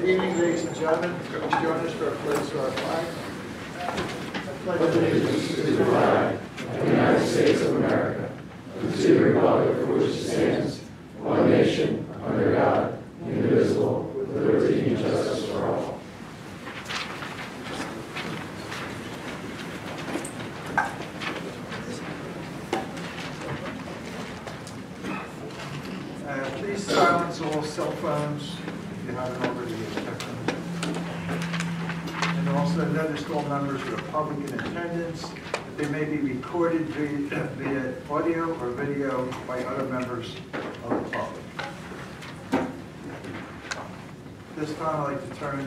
Good evening, ladies and gentlemen. Please join us for a pledge to our flag. I pledge allegiance to the flag of the United States of America, and to the republic for which it stands, one nation, under God, indivisible, with liberty and justice for all. Please silence all cell phones if you haven't already checked them. And also notice all members of the public in attendance that they may be recorded via audio or video by other members of the public. This time I'd like to turn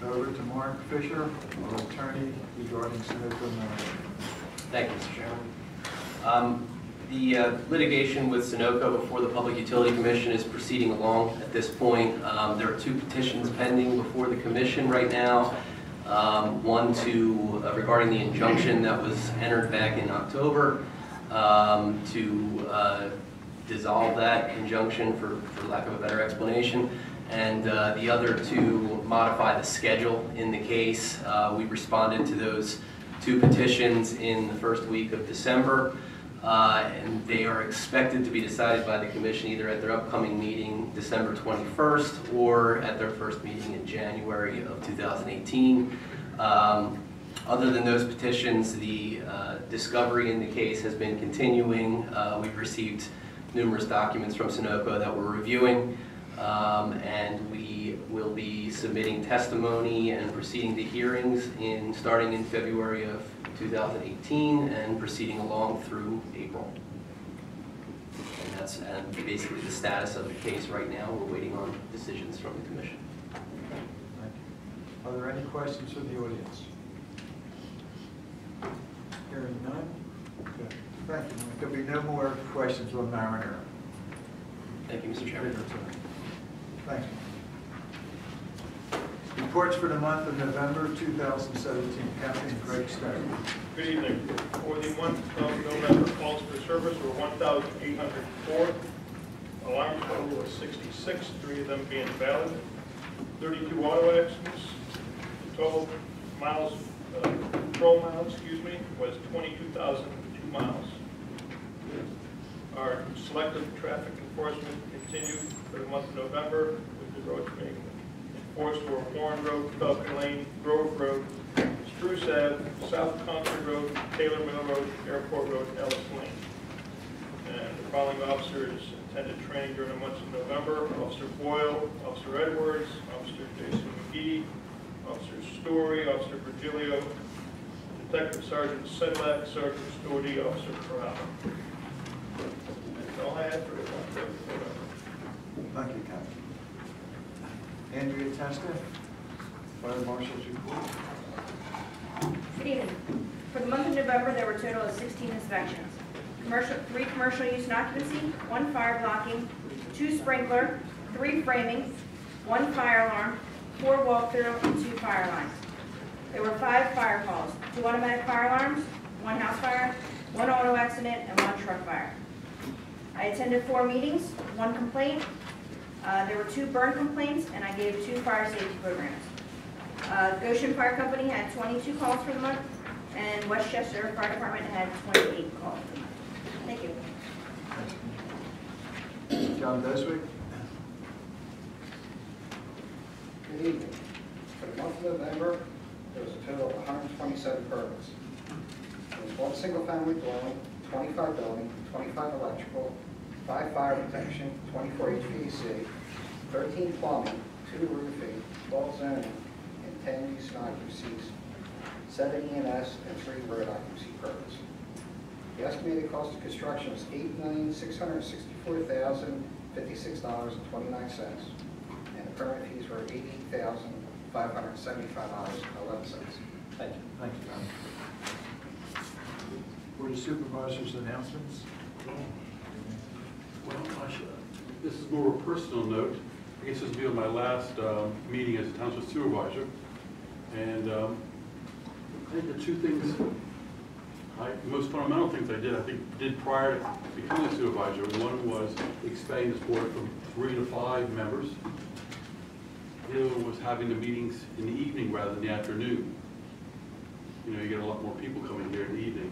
over to Mark Fisher, our attorney regarding Sunoco matter. Thank you, Mr. Chairman. The litigation with Sunoco before the Public Utility Commission is proceeding along at this point. There are two petitions pending before the Commission right now. One regarding the injunction that was entered back in October to dissolve that injunction for lack of a better explanation, and the other to modify the schedule in the case. We responded to those two petitions in the first week of December. And they are expected to be decided by the Commission either at their upcoming meeting December 21st or at their first meeting in January of 2018. Other than those petitions, the discovery in the case has been continuing. We've received numerous documents from Sunoco that we're reviewing, and we will be submitting testimony and proceeding to hearings starting in February of 2018 and proceeding along through April. And that's basically the status of the case right now. We're waiting on decisions from the Commission. Thank you. Are there any questions from the audience? Hearing none? Okay. Thank you. There'll be no more questions on Marinero. Thank you, Mr. Chairman. Thank you. Reports for the month of November 2017. Captain Greg Starr. Good evening. For the month of November, calls for service were 1,804. Alarm total was 66, 3 of them being valid. 32 auto accidents. Total miles, patrol miles, was 22,002 miles. Our selective traffic enforcement continued for the month of November with the roads being enforced were Warren Road, Falcon Lane, Grove Road, Spruce Ave, South Concord Road, Taylor Mill Road, Airport Road, Ellis Lane. And the following officers attended training during the months of November: Officer Boyle, Officer Edwards, Officer Jason McGee, Officer Story, Officer Virgilio, Detective Sergeant Sedlak, Sergeant Stody, Officer Corral. That's all I had for the month of November. Thank you, Captain. Andrea Testa, Fire Marshal's report. Good evening. For the month of November, there were a total of 16 inspections. 3 commercial use and occupancy, 1 fire blocking, 2 sprinkler, 3 framing, 1 fire alarm, 4 walkthrough, and 2 fire lines. There were 5 fire calls, 2 automatic fire alarms, 1 house fire, 1 auto accident, and 1 truck fire. I attended 4 meetings, 1 complaint. There were 2 burn complaints, and I gave 2 fire safety programs. Goshen Fire Company had 22 calls for the month, and Westchester Fire Department had 28 calls for the month. Thank you. John Beswick. Good evening. For the month of November, there was a total of 127 permits. There was 1 single-family dwelling, 25 building, 25 electrical, 5 fire protection, 24 HVAC, 13 plumbing, 2 roofing, 12 zoning, and 10 use and occupancies, 7 E&S, and 3 road occupancy permits. The estimated cost of construction was $8,664,056.29, and the permit fees were $88,575.11. Thank you. Thank you, John. Board of Supervisors announcements. Well, this is more of a personal note. I guess this will be on my last meeting as a township supervisor. And I think the 2 things, the most fundamental things I did prior to becoming a supervisor. One was expanding this board from 3 to 5 members. The Taylor was having the meetings in the evening rather than the afternoon. You know, you get a lot more people coming here in the evening.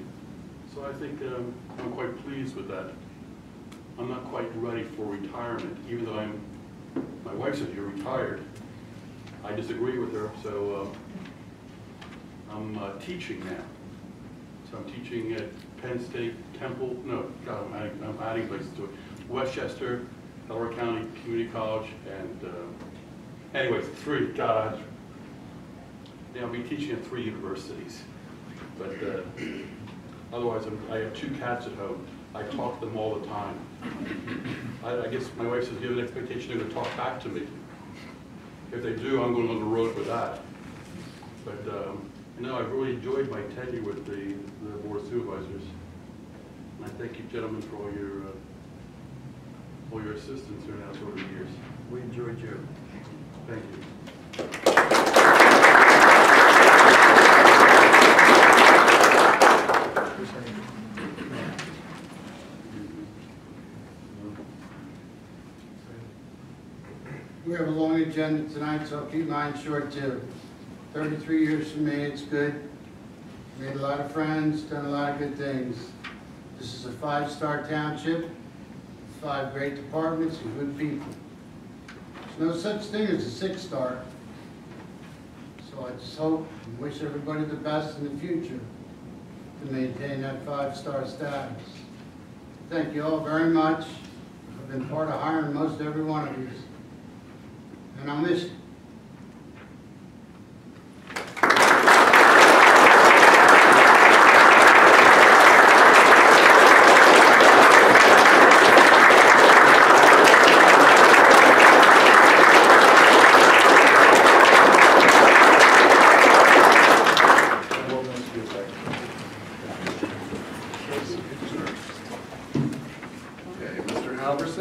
So I think I'm quite pleased with that. I'm not quite ready for retirement, even though my wife said you're retired. I disagree with her, so I'm teaching now. So I'm teaching at Penn State, Temple, no, God, I'm adding places to it. Westchester, Delaware County Community College, and anyways, three, God, I'll be teaching at 3 universities. But otherwise, I have 2 cats at home. I talk to them all the time. I guess my wife says, give an expectation they're going to talk back to me. If they do, I'm going on the road with that. But no, I've really enjoyed my tenure with the Board of Supervisors. And I thank you, gentlemen, for all your assistance during that over the years. We enjoyed you. Thank you. We have a long agenda tonight, so I'll keep mine short too. 33 years for me, it's good. Made a lot of friends, done a lot of good things. This is a 5-star township, 5 great departments and good people. There's no such thing as a 6-star. So I just hope and wish everybody the best in the future to maintain that 5-star status. Thank you all very much. I've been part of hiring most every one of you. And I'll miss you.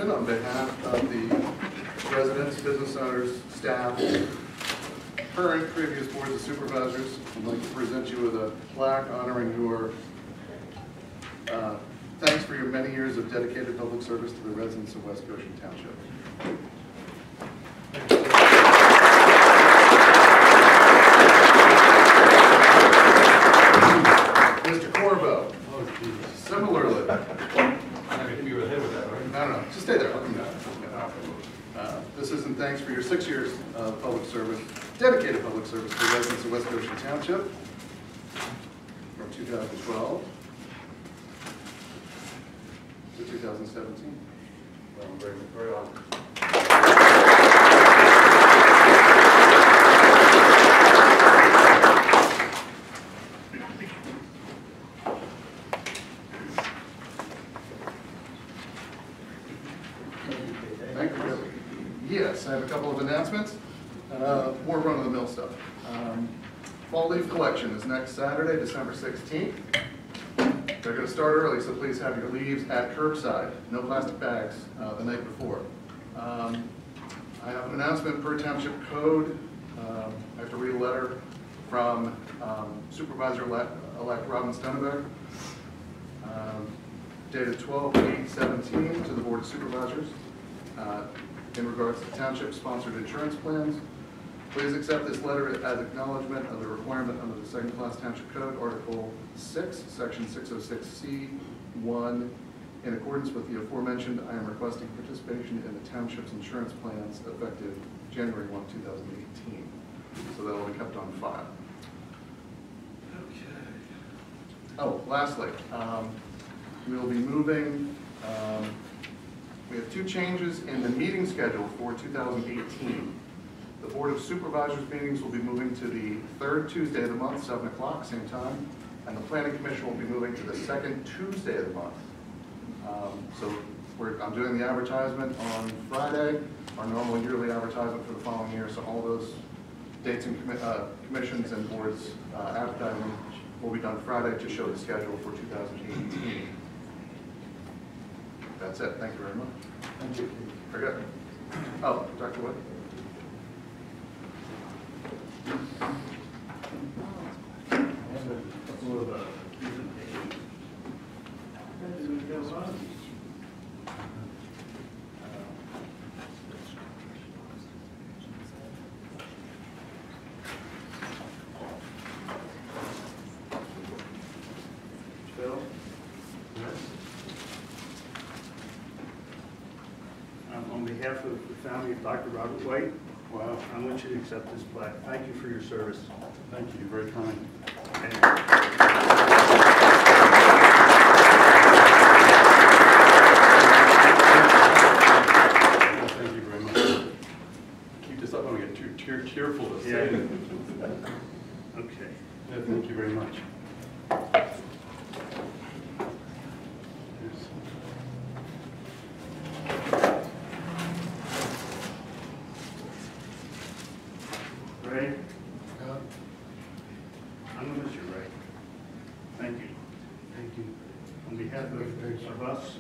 On behalf of the residents, business owners, staff, current, previous boards of supervisors, I'd like to present you with a plaque honoring your thanks for your many years of dedicated public service to the residents of West Goshen Township. Mr. Corbo, similarly. No, just stay there. I'll come down. This is in thanks for your 6 years of public service, dedicated public service to the residents of West Goshen Township from 2012 to 2017. Well, I'm very honored. Yes, I have a couple of announcements. More run-of-the-mill stuff. Fall leaf collection is next Saturday, December 16th. They're going to start early, so please have your leaves at curbside. No plastic bags the night before. I have an announcement per township code. I have to read a letter from Supervisor-elect Robin Stoneberg, dated 12/8/17 to the Board of Supervisors. In regards to township-sponsored insurance plans, please accept this letter as acknowledgement of the requirement under the second-class township code, Article 6, Section 606C1. In accordance with the aforementioned, I am requesting participation in the township's insurance plans effective January 1, 2018. So that will be kept on file. Okay. Oh, lastly, we will be moving. We have 2 changes in the meeting schedule for 2018. The Board of Supervisors meetings will be moving to the 3rd Tuesday of the month, 7 o'clock, same time, and the Planning Commission will be moving to the 2nd Tuesday of the month. I'm doing the advertisement on Friday, our normal yearly advertisement for the following year, so all those dates and commissions and boards advertising will be done Friday to show the schedule for 2018. That's it. Thank you very much. Thank you. Very good. Oh, Dr. Wood. family of Dr. Robert White. Wow, I want you to accept this plaque. Thank you for your service. thank you, very kind. Well, thank you very much. Keep this up, I'm gonna get too tearful to say it. Okay. Yeah, thank you very much. Ray, I'm going to miss you, Ray. Thank you. Thank you. On behalf of us,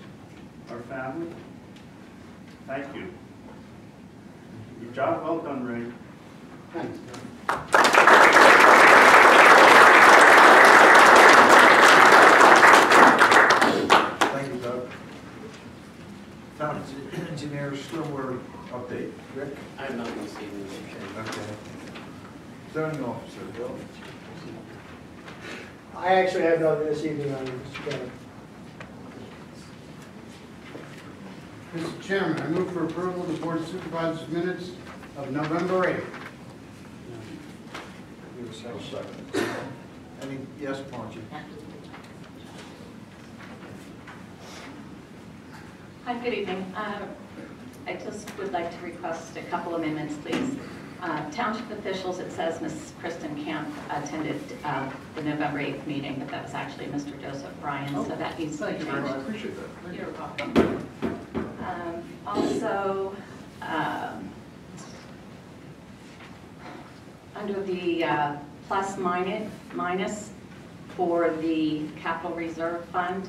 our family, thank you. Your job well done, Ray. Thanks. Thank you, Doug. Town engineer stormwater update. Rick? I have nothing this evening, Mr. Chairman. Okay. Zoning officer, Bill? I actually have nothing this evening on Mr. Chairman. Mr. Chairman, I move for approval of the Board of Supervisors minutes of November 8th. Give a second. Any, yes, Margie? Hi, good evening. I just would like to request a couple amendments, please. Township officials, it says Ms. Kristen Camp attended the November 8th meeting, but that was actually Mr. Joseph Bryan, so that needs to be changed. Thank you very much, I appreciate that. You're welcome. Also, under the plus minus for the capital reserve fund,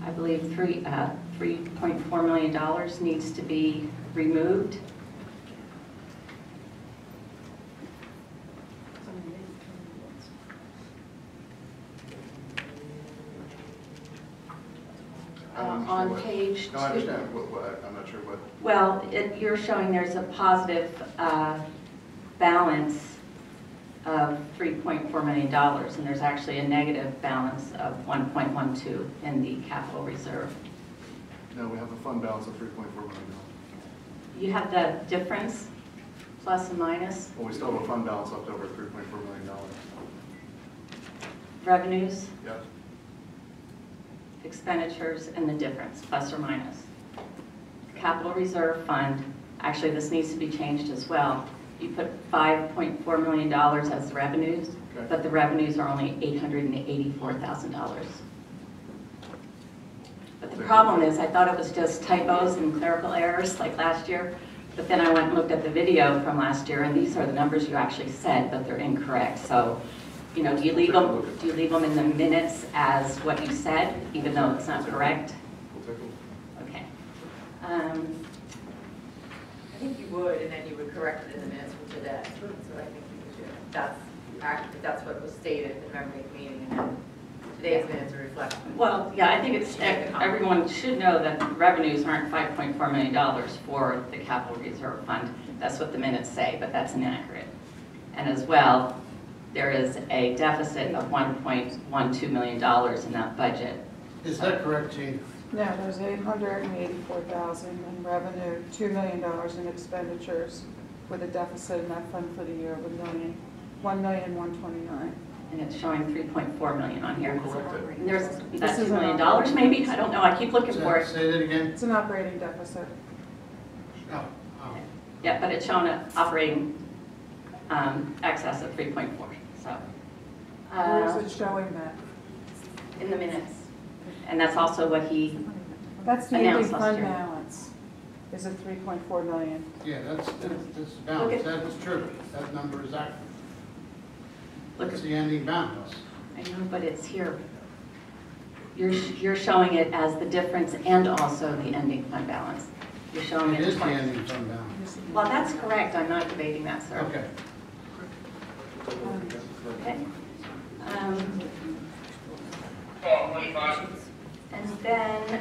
I believe $3.4 million needs to be removed. On page 2. No, I understand. I'm not sure what. Well, you're showing there's a positive balance of $3.4 million, and there's actually a negative balance of 1.12 in the capital reserve. No, we have a fund balance of $3.4 million. You have the difference, plus and minus, Well, we still have a fund balance left over at $3.4 million. revenues, Yes. expenditures, and the difference, plus or minus. Capital reserve fund, actually this needs to be changed as well. You put $5.4 million as revenues, Okay. but the revenues are only $884,000. But the problem is, I thought it was just typos and clerical errors like last year, but then I went and looked at the video from last year, and these are the numbers you actually said, but they're incorrect. So, you know, do you leave them in the minutes as what you said, even though it's not correct? We'll take a look. Okay. I think you would, and then you would correct it in the minutes from today. So I think you would do. That's what was stated in the November 8th meeting, and then today's minutes are reflected. Well, yeah, I think it's, everyone should know that the revenues aren't $5.4 million for the capital reserve fund. That's what the minutes say, but that's inaccurate. And as well, there is a deficit of $1.12 million in that budget. Is that correct, Gene? No, there's $884,000 in revenue, $2 million in expenditures, with a deficit in that fund for the year of $1,129,000. And it's showing $3.4 million on here. We'll correct it. And there's that $2 million maybe? I don't know, I keep looking for it. Say that again? It's an operating deficit. Oh. Yeah, but it's showing an operating excess of 3.4, so. Where is it showing that? In the minutes. And that's also what he, That's the ending announced last fund year. balance, is at $3.4 million. Yeah, that's balance, that's true. That number is accurate. look, That's the ending balance. I know, but it's here. You're showing it as the difference and also the ending fund balance. You're showing It it is the twice. ending fund balance. Well, that's correct, I'm not debating that, sir. Okay. Okay. And then,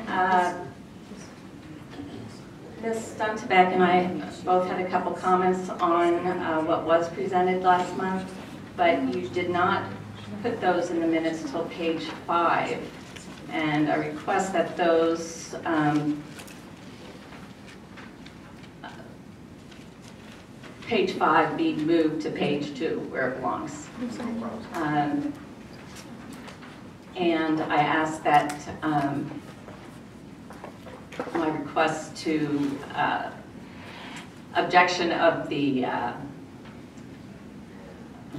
Ms. Stuntebeck and I both had a couple comments on what was presented last month, but you did not put those in the minutes till page 5. And I request that those page 5 be moved to page 2 where it belongs. And I asked that my request to objection of the, I'm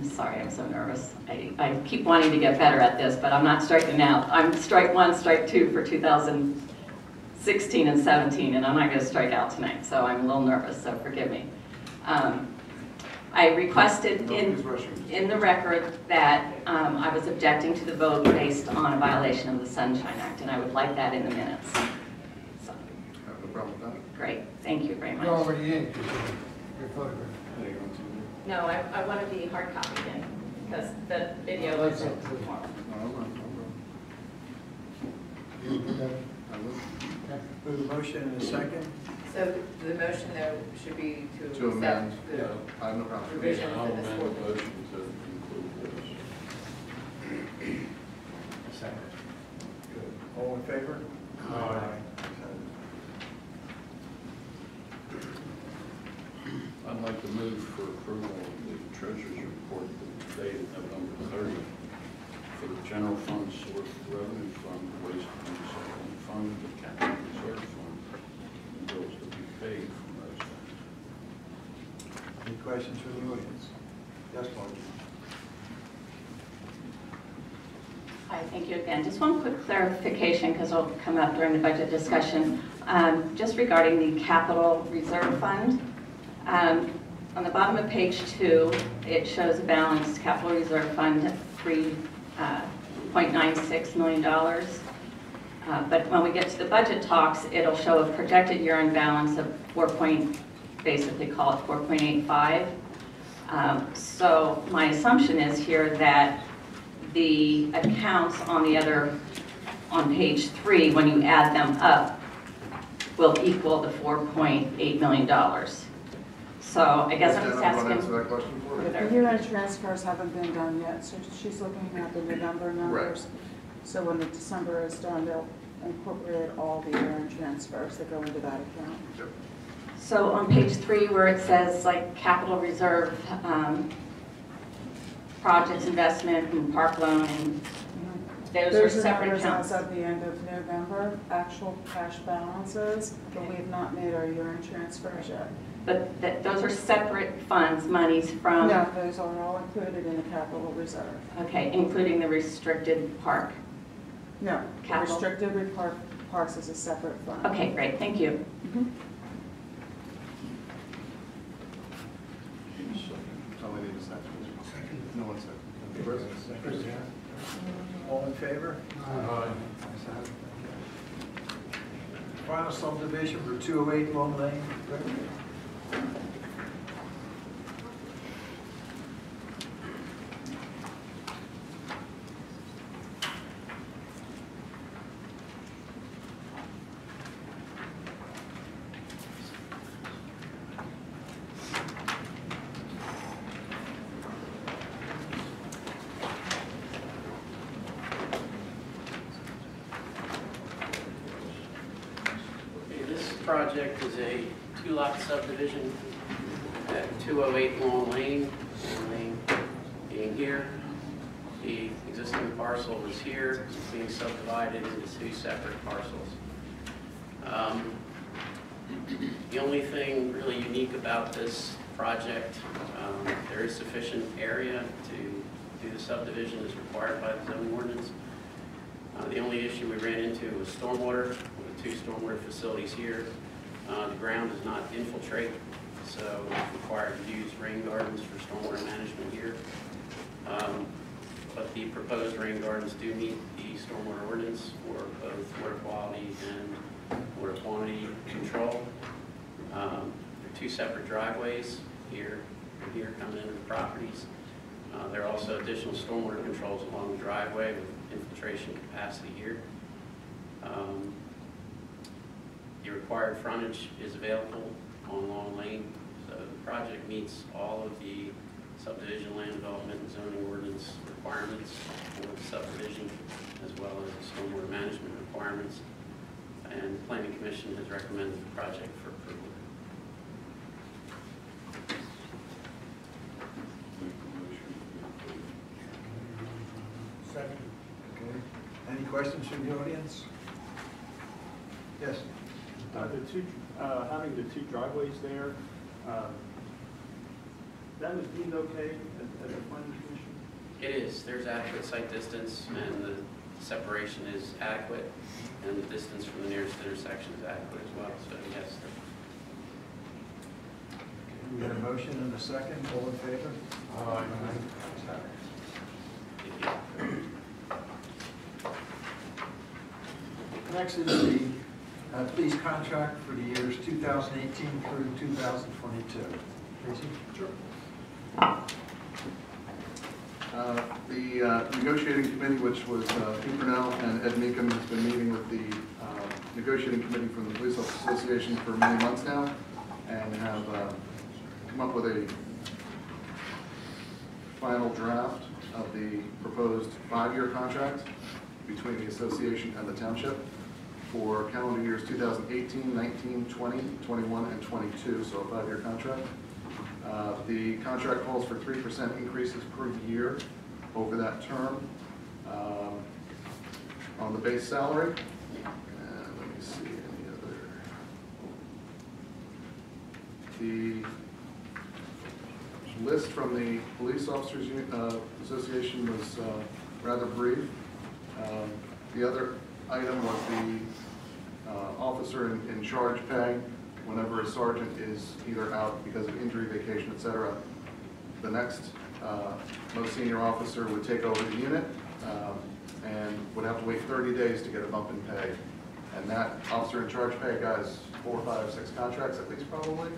sorry, I'm so nervous. I keep wanting to get better at this, but I'm not striking out. I'm strike 1, strike 2 for 2016 and 17, and I'm not going to strike out tonight, so I'm a little nervous, so forgive me. I requested in the record that I was objecting to the vote based on a violation of the Sunshine Act, and I would like that in the minutes. So, No problem with that. great, thank you very much. You're already in, because your photograph. No, I want to be hard copy then, because the video Well, is that's up to you. tomorrow. You will do that? I will. Okay. We have a motion and a second. So the motion though should be to To amend, accept the yeah, I have no problem. revisions I'll in this amend the ordinance. motion to include this. Second. Good. All in favor? I'd like to move for approval of the treasurer's report dated November 30th for the general fund, source revenue fund, waste and recycling fund, the capital reserve fund, and bills to be paid from those funds. Any questions from the audience? Yes, Margie. Hi, thank you again. Just one quick clarification, because it'll come up during the budget discussion, just regarding the capital reserve fund. On the bottom of page 2, it shows a balanced capital reserve fund of $3.96 million. But when we get to the budget talks, it'll show a projected year-end balance of basically call it 4.85. So my assumption is here that the accounts on page 3, when you add them up, will equal the $4.8 million. So I guess I'm just asking. Answer that question for you? The year-end transfers haven't been done yet, so she's looking at the November numbers. So when the December is done, they'll incorporate all the year-end transfers that go into that account. Yep. So on page 3, where it says like capital reserve, projects investment and park loan, and those are separate accounts. As of the end of November, actual cash balances, but we have not made our year-end transfers yet. But those are separate funds, monies from. No, those are all included in the capital reserve. Okay, including the restricted park. No, the Capital. restricted parks is a separate fund. Okay, great, thank you. Somebody need a second. No one second. Chris? Chris, all in favor? Final subdivision for 208 Long Lane. Rick? This project is a 2-lot subdivision at 208 Long Lane being here. The existing parcel is here, it's being subdivided into 2 separate parcels. The only thing really unique about this project, there is sufficient area to do the subdivision as required by the zoning ordinance. The only issue we ran into was stormwater, with 2 stormwater facilities here. The ground does not infiltrate, so it's required to use rain gardens for stormwater management here. But the proposed rain gardens do meet the stormwater ordinance for both water quality and water quantity control. There are 2 separate driveways here and here coming into the properties. There are also additional stormwater controls along the driveway with infiltration capacity here. The required frontage is available on Long Lane, so the project meets all of the subdivision land development and zoning ordinance requirements for the subdivision, as well as the stormwater management requirements. And the Planning Commission has recommended the project for approval. Okay. Any questions from the audience? Yes. Having the two driveways there, that was deemed okay at the planning commission? It is, there's adequate site distance, and the separation is adequate, and the distance from the nearest intersection is adequate as well, so yes. We had a motion and a second, all in favor? Thank you. Next is the police contract for the years 2018 through 2022. Casey? Sure. The negotiating committee, which was Pete Purnell and Ed Meekum, has been meeting with the negotiating committee from the Police Officers Association for many months now, and have come up with a final draft of the proposed 5-year contract between the association and the township for calendar years 2018, 19, 20, 21, and 22, so a 5-year contract. The contract calls for 3% increases per year over that term on the base salary. And let me see any other. The list from the Police Officers Association was rather brief. The other item was the officer in charge pay. Whenever a sergeant is either out because of injury, vacation, etc., the next most senior officer would take over the unit and would have to wait 30 days to get a bump in pay. And that officer in charge pay guys 4, 5, 6 contracts at least probably.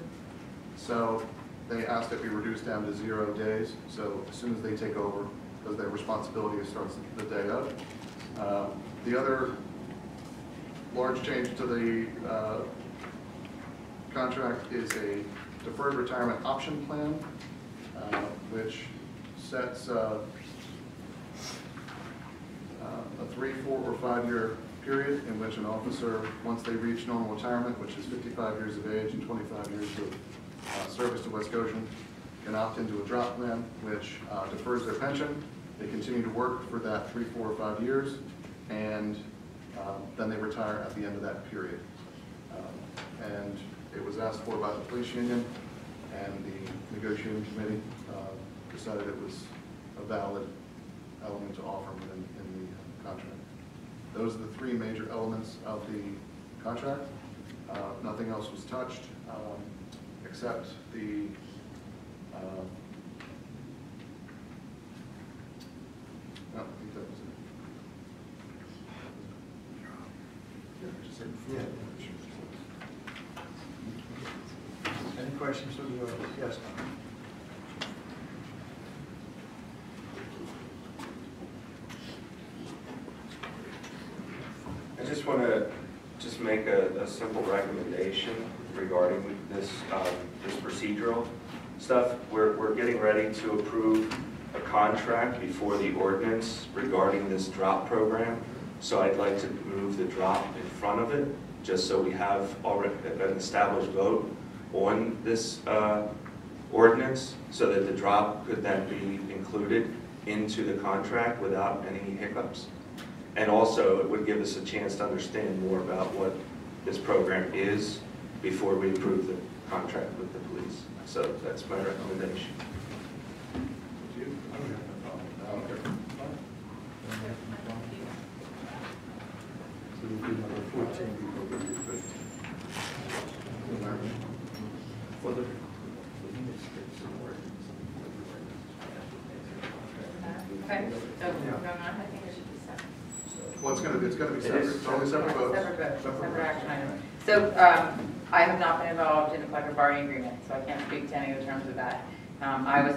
So they asked it be reduced down to 0 days. So as soon as they take over, because their responsibility starts the day of. The other large change to the contract is a deferred retirement option plan, which sets a 3, 4, or 5-year period in which an officer, once they reach normal retirement, which is 55 years of age and 25 years of service to West Goshen, can opt into a drop plan, which defers their pension. They continue to work for that 3, 4, or 5 years, and then they retire at the end of that period. And it was asked for by the police union, and the negotiating committee decided it was a valid element to offer in the contract. Those are the 3 major elements of the contract. Nothing else was touched except the no, I think that was it. Yeah. Any questions from the audience? Yes. I just want to make a simple recommendation regarding this this procedural stuff. We're getting ready to approve a contract before the ordinance regarding this drop program. So I'd like to move the drop in front of it, just so we have already an established vote on this ordinance, so that the drop could then be included into the contract without any hiccups. And also, it would give us a chance to understand more about what this program is before we approve the contract with the police. So that's my recommendation. So we'll do number 14 before we do 15. Okay, so going on, I think it should be separate. Well, it's going to be separate. It's only separate votes. Separate action item. So I have not been involved in the collective bargaining agreement, so I can't speak to any of the terms of that. I was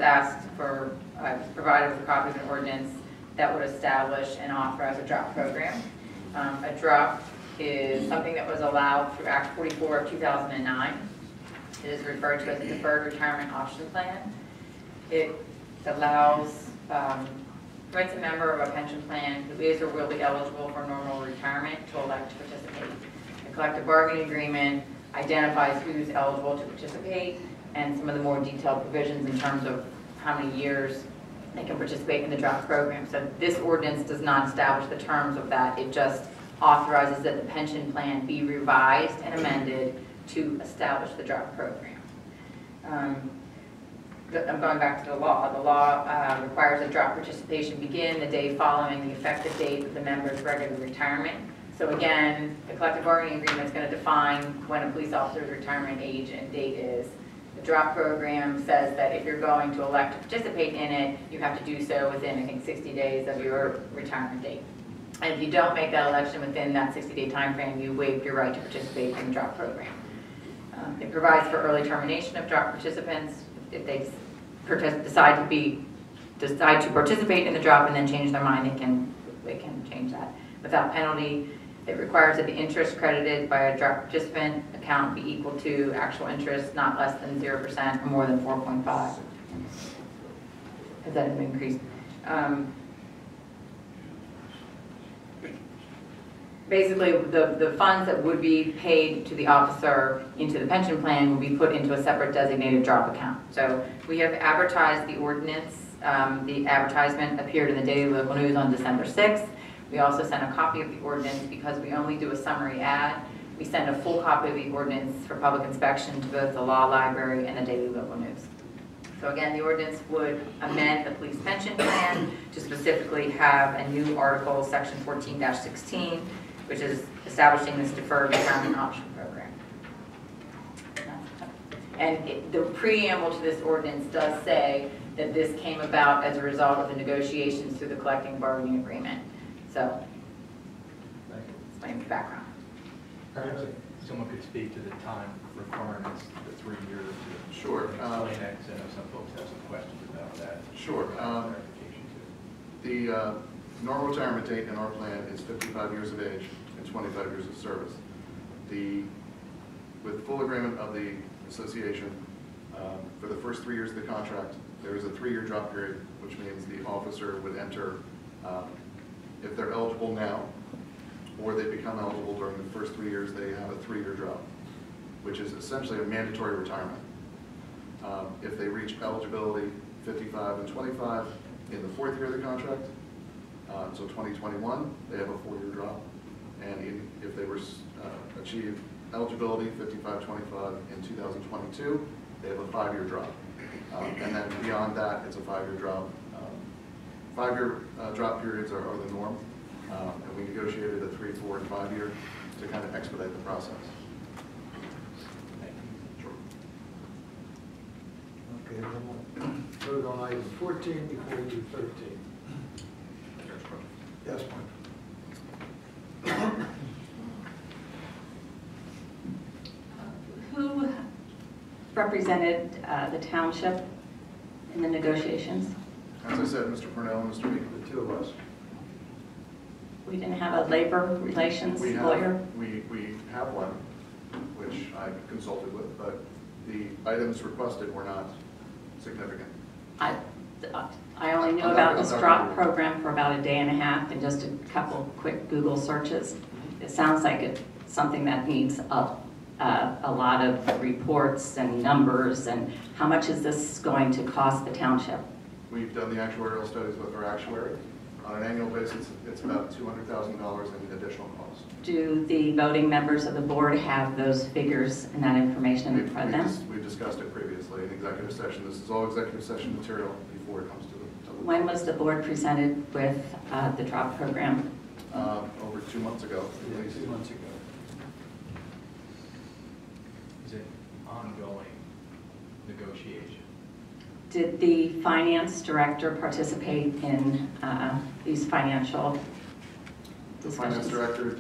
provided with a copy of an ordinance that would establish and authorize a drop program. A drop is something that was allowed through Act 44 of 2009. It is referred to as a deferred retirement option plan. It allows, permits a member of a pension plan who is or will be eligible for normal retirement to elect to participate. The collective bargaining agreement identifies who's eligible to participate and some of the more detailed provisions in terms of how many years they can participate in the drop program. So this ordinance does not establish the terms of that. It just authorizes that the pension plan be revised and amended to establish the drop program. I'm going back to the law. The law requires that drop participation begin the day following the effective date of the member's regular retirement. So again, the collective bargaining agreement is going to define when a police officer's retirement age and date is. The drop program says that if you're going to elect to participate in it, you have to do so within, I think, 60 days of your retirement date. And if you don't make that election within that 60-day time frame, you waive your right to participate in the drop program. It provides for early termination of drop participants if they decide to participate in the drop and then change their mind. They can change that without penalty. It requires that the interest credited by a drop participant account be equal to actual interest, not less than 0% or more than 4.5. Has that increased? Basically, the funds that would be paid to the officer into the pension plan will be put into a separate designated drop account. So we have advertised the ordinance. The advertisement appeared in the Daily Local News on December 6th. We also sent a copy of the ordinance because we only do a summary ad. We send a full copy of the ordinance for public inspection to both the Law Library and the Daily Local News. So again, the ordinance would amend the police pension plan to specifically have a new article, section 14-16, which is establishing this deferred retirement option program. And the preamble to this ordinance does say that this came about as a result of the negotiations through the collective bargaining agreement. So, explain the background. Perhaps if someone could speak to the time requirements, the 3 years. Sure. Explain that, 'cause I know some folks have some questions about that. Sure. The normal retirement date in our plan is 55 years of age and 25 years of service. With full agreement of the association, for the first 3 years of the contract, there is a 3-year drop period, which means the officer would enter, if they're eligible now, or they become eligible during the first 3 years, they have a 3-year drop, which is essentially a mandatory retirement. If they reach eligibility 55 and 25 in the 4th year of the contract, so 2021, they have a 4-year drop. And if they were achieve eligibility 55-25 in 2022, they have a 5-year drop. And then beyond that, it's a 5-year drop. 5-year drop periods are the norm, and we negotiated a 3, 4, and 5-year to kind of expedite the process. Sure. Okay, then we'll vote on item 14 before we do 13. Yes, Mike. Who represented the township in the negotiations? As I said, Mr. Purnell and Mr. Meek. The two of us. We didn't have a labor relations lawyer? We have one, which I consulted with, but the items requested were not significant. I only knew about this drop program for about a day and a half and just a couple quick Google searches. It sounds like it's something that needs a lot of reports and numbers. And how much is this going to cost the township? We've done the actuarial studies with our actuary. On an annual basis, it's about $200,000 in additional costs. Do the voting members of the board have those figures and that information in front of them? We've discussed it previously in executive session. This is all executive session material before it comes to the When was the board presented with the drop program? Over 2 months ago. Yeah, 2 months ago. Is it ongoing negotiation? Did the finance director participate in these financial The discussions? finance director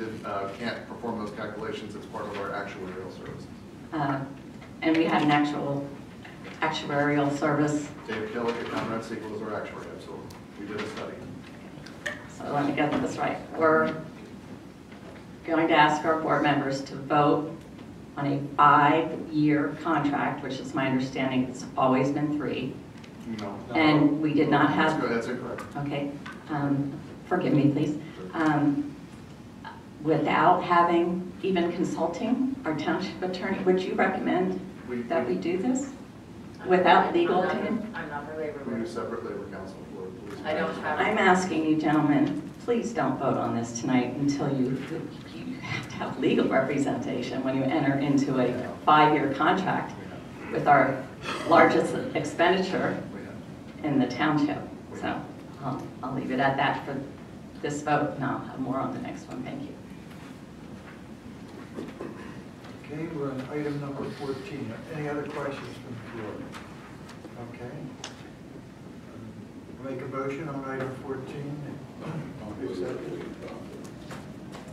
can't perform those calculations. It's part of our actuarial service. And we had an actual actuarial service. Dave Killick at Conrad Siegel is our actuary, absolutely. We did a study. So let me get this right. We're going to ask our board members to vote on a 5-year contract, which is my understanding it's always been 3. No. And we did not have... That's incorrect. Okay. Forgive me, please. Without having even consulting our township attorney, would you recommend that we do this? without legal I'm not- opinion? I'm not the labor. We need a separate labor council for police. I don't have. I'm asking you, gentlemen, please don't vote on this tonight until you have to have legal representation when you enter into a 5-year contract with our largest expenditure in the township. So I'll leave it at that for this vote, and I'll have more on the next one. Thank you. Okay, we're on item number 14. Any other questions from the floor? Okay. Make a motion on item 14. Accept it.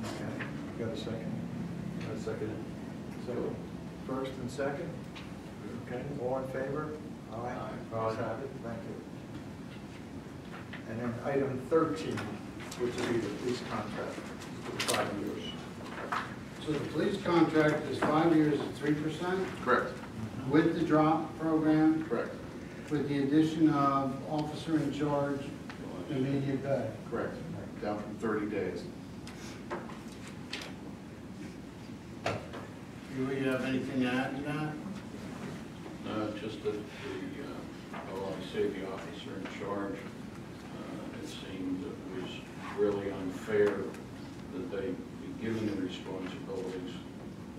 Okay, got a second? I second it. Second. First and second? Okay, all in favor? Aye. Ayes have it, thank you. And then item 13, which will be the police contract for 5 years. So the police contract is 5 years at 3%, Correct. with the drop program, Correct. with the addition of officer in charge, immediate pay. Correct. Down from 30 days. Do we have anything to add to that? Just that I say the officer in charge, it seemed it was really unfair that they be given the responsibilities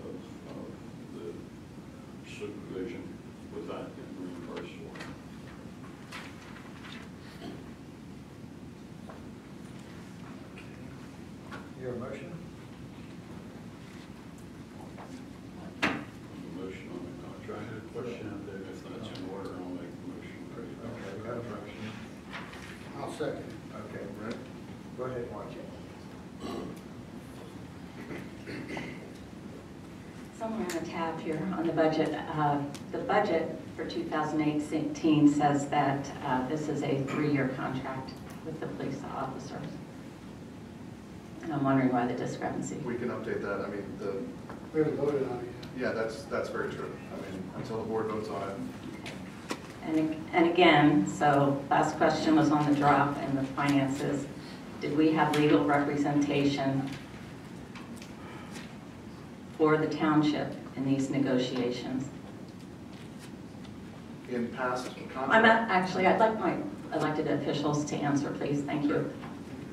of the supervision without getting reimbursed for it. Your motion? Motion on the contract. I had a question out there. If that's in order, I'll make the motion. Okay, we got a motion. I'll second. Okay, Rick, go ahead, watch it. Somewhere in the tab here on the budget for 2018 says that this is a 3-year contract with the police officers. And I'm wondering why the discrepancy. We can update that. I mean, We haven't voted on it yeah, that's very true. I mean, until the board votes on it. And again, so last question was on the drop and the finances. Did we have legal representation for the township in these negotiations? In past Actually, I'd like my elected officials to answer, please. Thank you.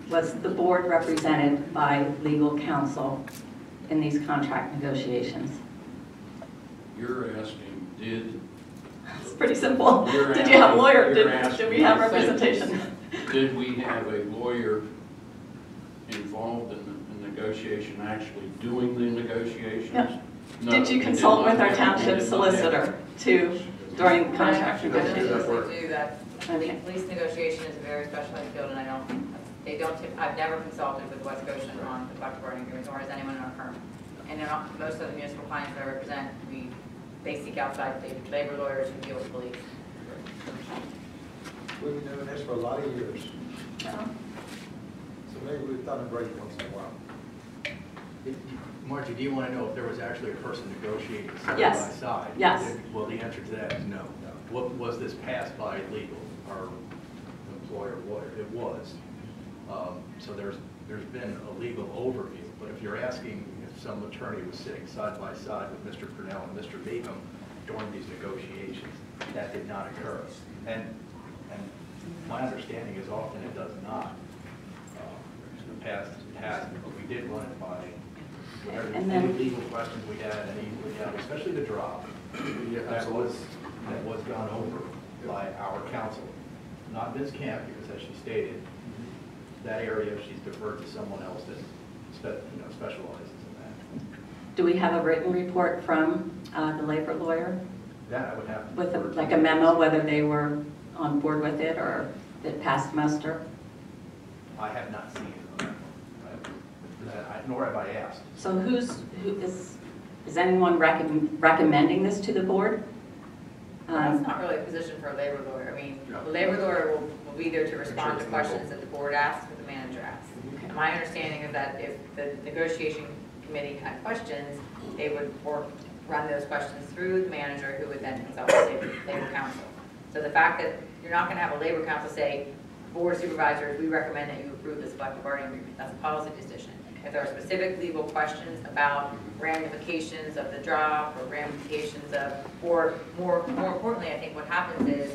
Was the board represented by legal counsel in these contract negotiations? You're asking, It's pretty simple. You're Did you have a lawyer? you're Did asking, we have I think, representation? did we have a lawyer involved in the negotiation, actually doing the negotiations? Yeah. No, Did you we consult not with our have- we township did not have- solicitor during contract She doesn't do negotiations? that work. Do that. Okay. Police negotiation is a very specialized field, and I've never consulted with West Goshen on the collective bargaining agreements, nor has anyone in our firm. And in most of the municipal clients that I represent, they seek outside labor lawyers who deal with police. We've been doing this for a lot of years, No? so maybe we've done it right once in a while. Margie, do you want to know if there was actually a person negotiating side Yes. by side? Yes. Well, the answer to that is no. What was this passed by legal, our employer lawyer? It was. So there's been a legal overview, but if you're asking if some attorney was sitting side by side with Mr. Purnell and Mr. Beacom during these negotiations, that did not occur. And my understanding is often it does not. In the past, it hasn't, but we did run it by whatever, And then- any legal questions we had, especially the drop. Yeah, That was gone over by our counsel, not Ms. Camp, because as she stated, that area she's deferred to someone else that specializes in that. Do we have a written report from the labor lawyer That I would have to. with defer to like a memo, whether they were on board with it or it passed muster? I have not seen it. Nor have I asked. So who is anyone recommending this to the board? That's not really a position for a labor lawyer. I mean, the labor lawyer will be there to respond to questions that the board asks or the manager asks. And my understanding is that if the negotiation committee had questions, they would run those questions through the manager, who would then consult with labor counsel. So the fact that you're not going to have a labor counsel say, board of supervisors, we recommend that you approve this collective bargaining agreement. That's a policy decision. If there are specific legal questions about ramifications of the drop or ramifications of, or more importantly, I think what happens is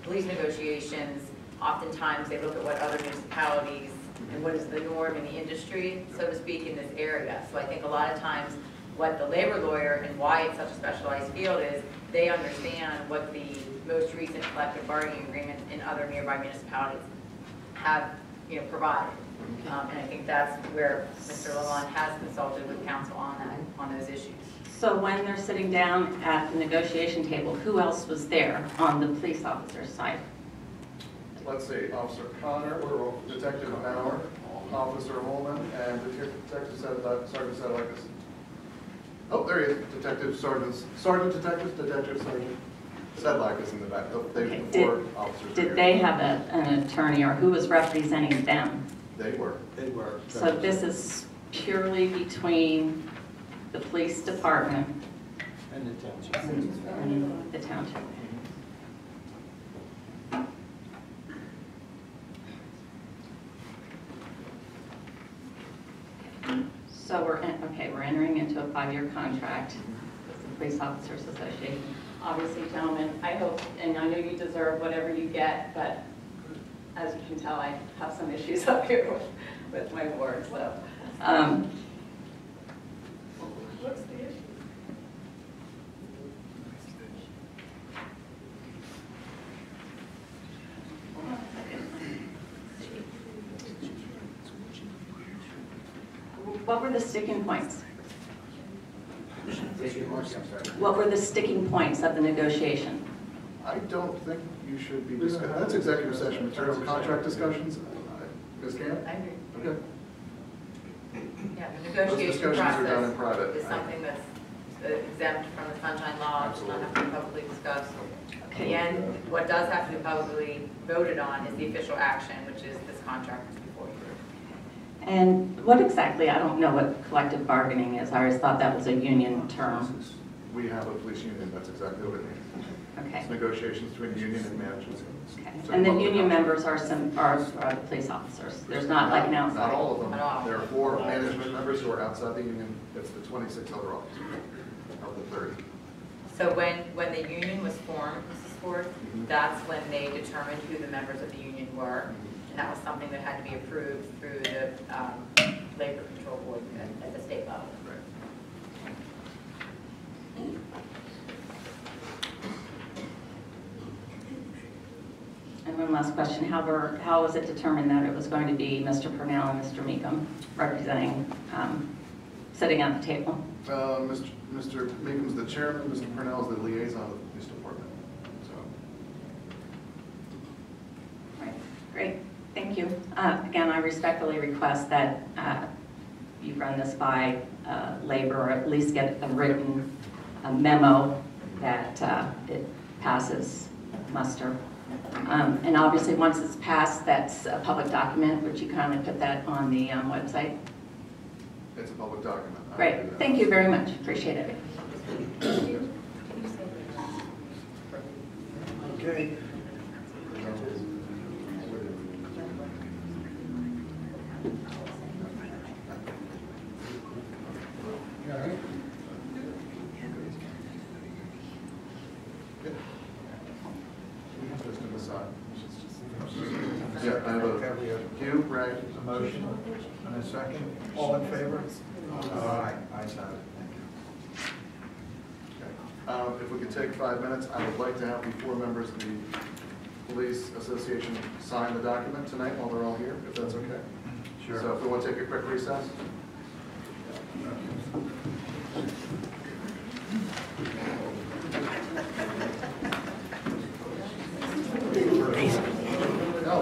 police negotiations, oftentimes they look at what other municipalities and what is the norm in the industry, so to speak, in this area. So I think a lot of times what the labor lawyer and why it's such a specialized field is they understand what the most recent collective bargaining agreements in other nearby municipalities have, provided. And I think that's where Mr. Lalonde has consulted with counsel on that, on those issues. So when they're sitting down at the negotiation table, who else was there on the police officer's side? Let's see, Officer Connor, Detective Bauer, Officer Holman, and Detective Sergeant Sedlakis. Oh, there he is, Detective Sergeant Sedlakis in the back. Okay. The four officers. Did they have an attorney, or who was representing them? They were. They were. So this is purely between the police department And the township. and the township. So we're entering into a 5-year contract with the Police Officers Association. Obviously, gentlemen, I hope, and I know you deserve whatever you get, but as you can tell, I have some issues up here with my board, so. What's the issue? What were the sticking points? What were the sticking points of the negotiation? I don't think you should be discussing, that's executive session material, contract discussions. Ms. Camp? I agree. Okay. Yeah, the Those negotiation discussions are done in process private. is something that's exempt from the Sunshine Law, does not have to be publicly discussed. Okay. In the end, what does have to be publicly voted on is the official action, which is this contract that's before you. And what exactly, I don't know what collective bargaining is. I always thought that was a union term. We have a police union, that's exactly what it means. Okay. It's negotiations between the union and management. Okay. So And the public union comment. members are police officers. There's not like an outside. Not all of them. Not all. There are 4 management members who are outside the union. It's the 26 other officers of the 30. So when the union was formed, Mrs. Ford, that's when they determined who the members of the union were. And that was something that had to be approved through the Labor Control Board at the state level. And one last question, how was it determined that it was going to be Mr. Purnell and Mr. Meekum representing, sitting at the table? Mr. Meekum's the chairman, Mr. Purnell is the liaison of the police department. So. Right, great, thank you. Again, I respectfully request that you run this by labor, or at least get a written memo that it passes muster. And obviously, once it's passed, that's a public document. Would you kindly put that on the website? It's a public document. Great, thank you very much, appreciate it. Okay. All right. Just to the side. Yeah, I have a Hugh, right? A motion and a second. All in favor? Aye. Ayes have it. Thank you. If we could take 5 minutes, I would like to have the 4 members of the Police Association sign the document tonight while they're all here, if that's okay. Sure. So if we want to take a quick recess. Oh,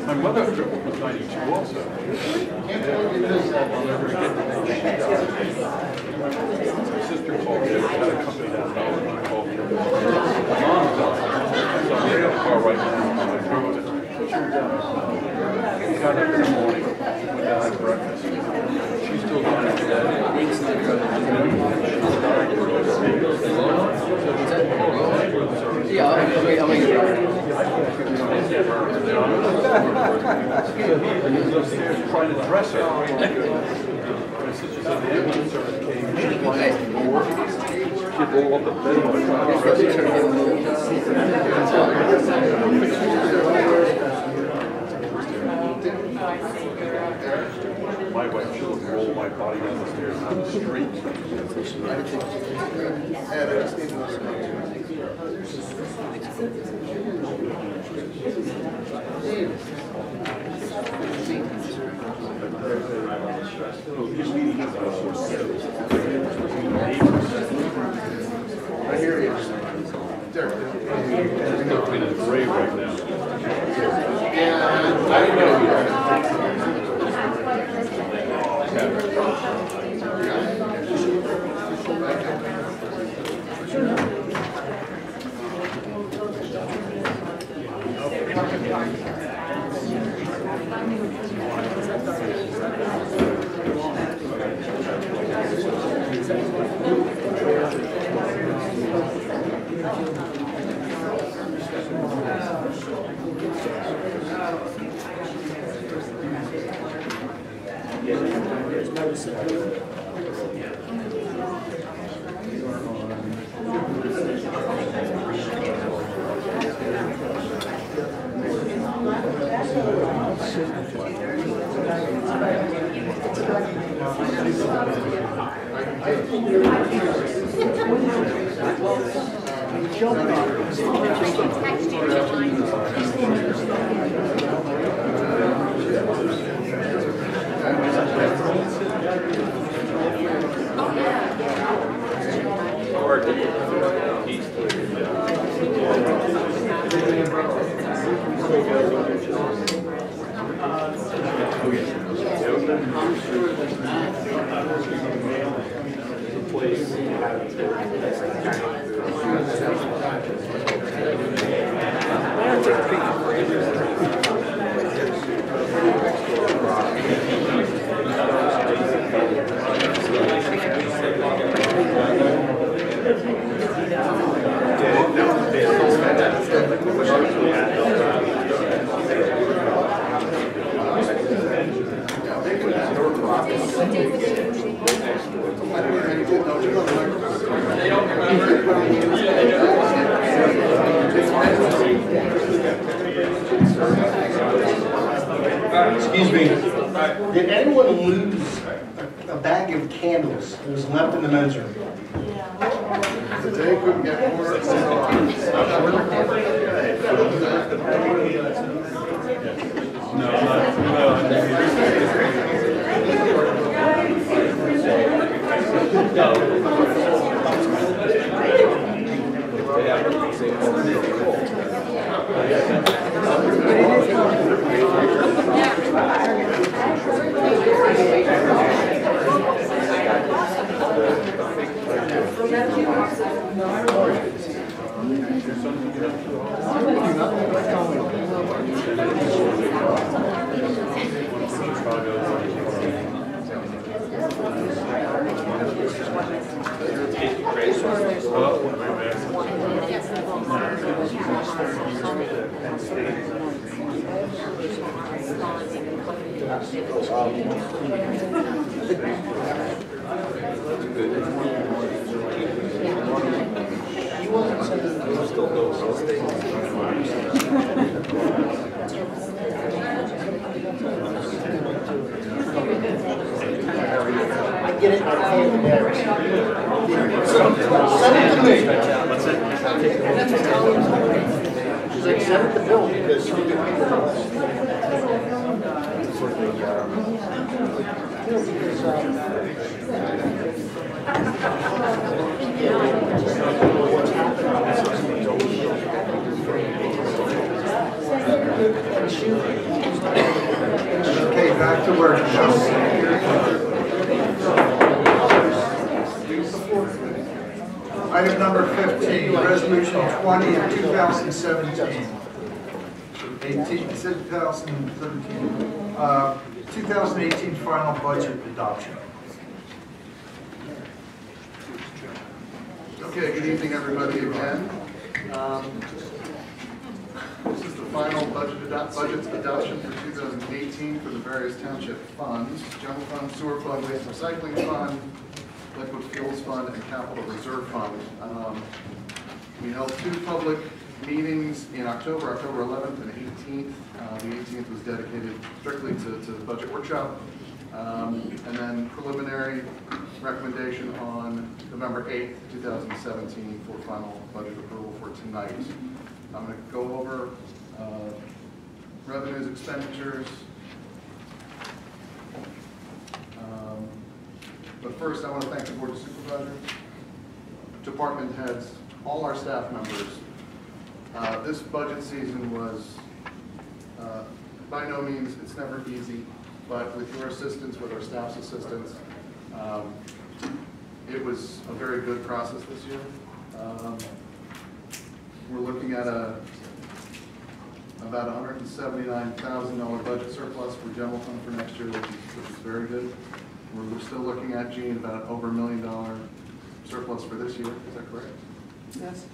My mother was 92 also. My sister called me, had a company down there, and called me. My mom died, so I'm in the car right now, and I drove it. She was down. We got up in the morning, went down had breakfast. She's still down there. Yeah, I'll make it. He was upstairs trying to dress her. My sister said the ambulance service came, she was lying on the floor. She'd roll up the bed while trying to dress her. My wife, she would roll my body down the stairs and down the street. I hear you. There's no clean as gray right now. Yeah, I know. Excuse me, did anyone lose a bag of candles that was left in the men's room? Today couldn't get more. I get it, I can't embarrass. Send it to me. She's like, send it to Bill because Okay, back to work now. Item number 15, resolution 20 of 2017. 2018 final budget adoption. Okay, good evening, everybody, again. This is the final budget adoption for 2018 for the various township funds: general fund, sewer fund, waste recycling fund, liquid fuels fund, and capital reserve fund. We held two public meetings in October 11th and 18th. The 18th was dedicated strictly to the budget workshop. And then preliminary recommendation on November 8th, 2017 for final budget approval for tonight. I'm going to go over revenues, expenditures. But first, I want to thank the Board of Supervisors, department heads, all our staff members. This budget season was, by no means, it's never easy, but with your assistance, with our staff's assistance, it was a very good process this year. We're looking at about $179,000 budget surplus for general fund for next year, which is very good. We're still looking at, Gene, about over $1 million surplus for this year. Is that correct? Yes.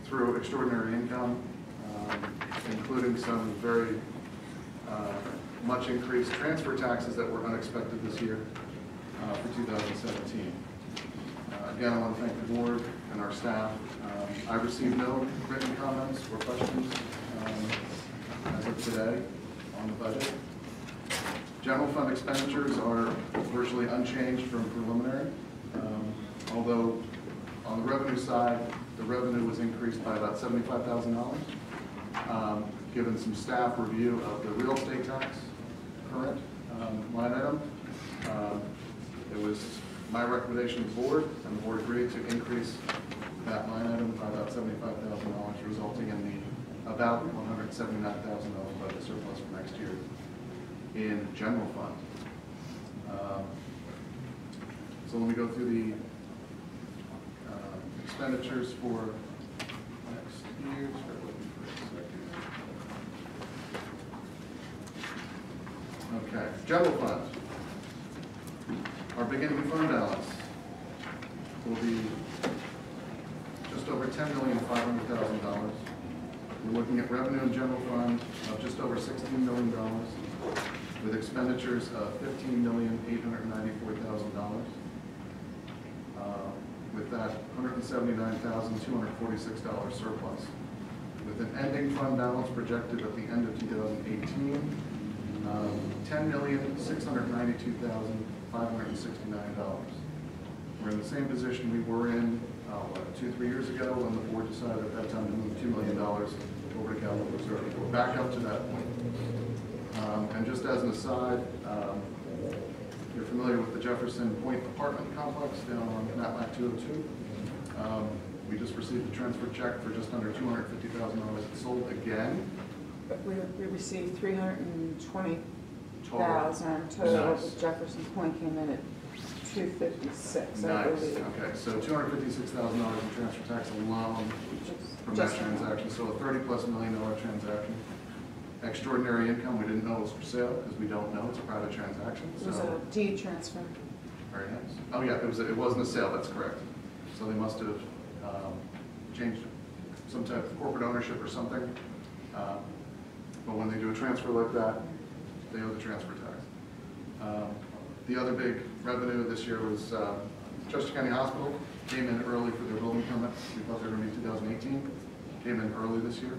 Through extraordinary income, including some very much increased transfer taxes that were unexpected this year for 2017. Again, I want to thank the board and our staff. I received no written comments or questions as of today on the budget. General fund expenditures are virtually unchanged from preliminary, although on the revenue side, the revenue was increased by about $75,000, given some staff review of the real estate tax current line item. It was my recommendation to the board, and the board agreed to increase that line item by about $75,000, resulting in the about $179,000 budget surplus for next year in general fund. So let me go through the expenditures for next year. Just bear with me for a second. Okay, general fund. Our beginning fund balance will be just over $10,500,000. We're looking at revenue in general fund of just over $16 million. with expenditures of $15,894,000. With that $179,246 surplus. With an ending fund balance projected at the end of 2018, $10,692,569. We're in the same position we were in 2-3 years ago when the board decided at that time to move $2 million over to capital reserve. We're back up to that point. And just as an aside, you're familiar with the Jefferson Point apartment complex down on Matlack 202. We just received a transfer check for just under $250,000. It sold again. We received $320,000 Total. total. Nice. Jefferson Point came in at $256,000, I Nice, believe. okay, so $256,000 in transfer tax alone from that Just- transaction, so a $30+ million transaction. Extraordinary income, we didn't know it was for sale, because we don't know, it's a private transaction, It was so. a deed transfer. Very nice. Oh, yeah, it wasn't a sale, that's correct. So they must have changed some type of corporate ownership or something. But when they do a transfer like that, they owe the transfer tax. The other big revenue this year was Chester County Hospital came in early for their building permit. We thought they were going to be 2018. Came in early this year.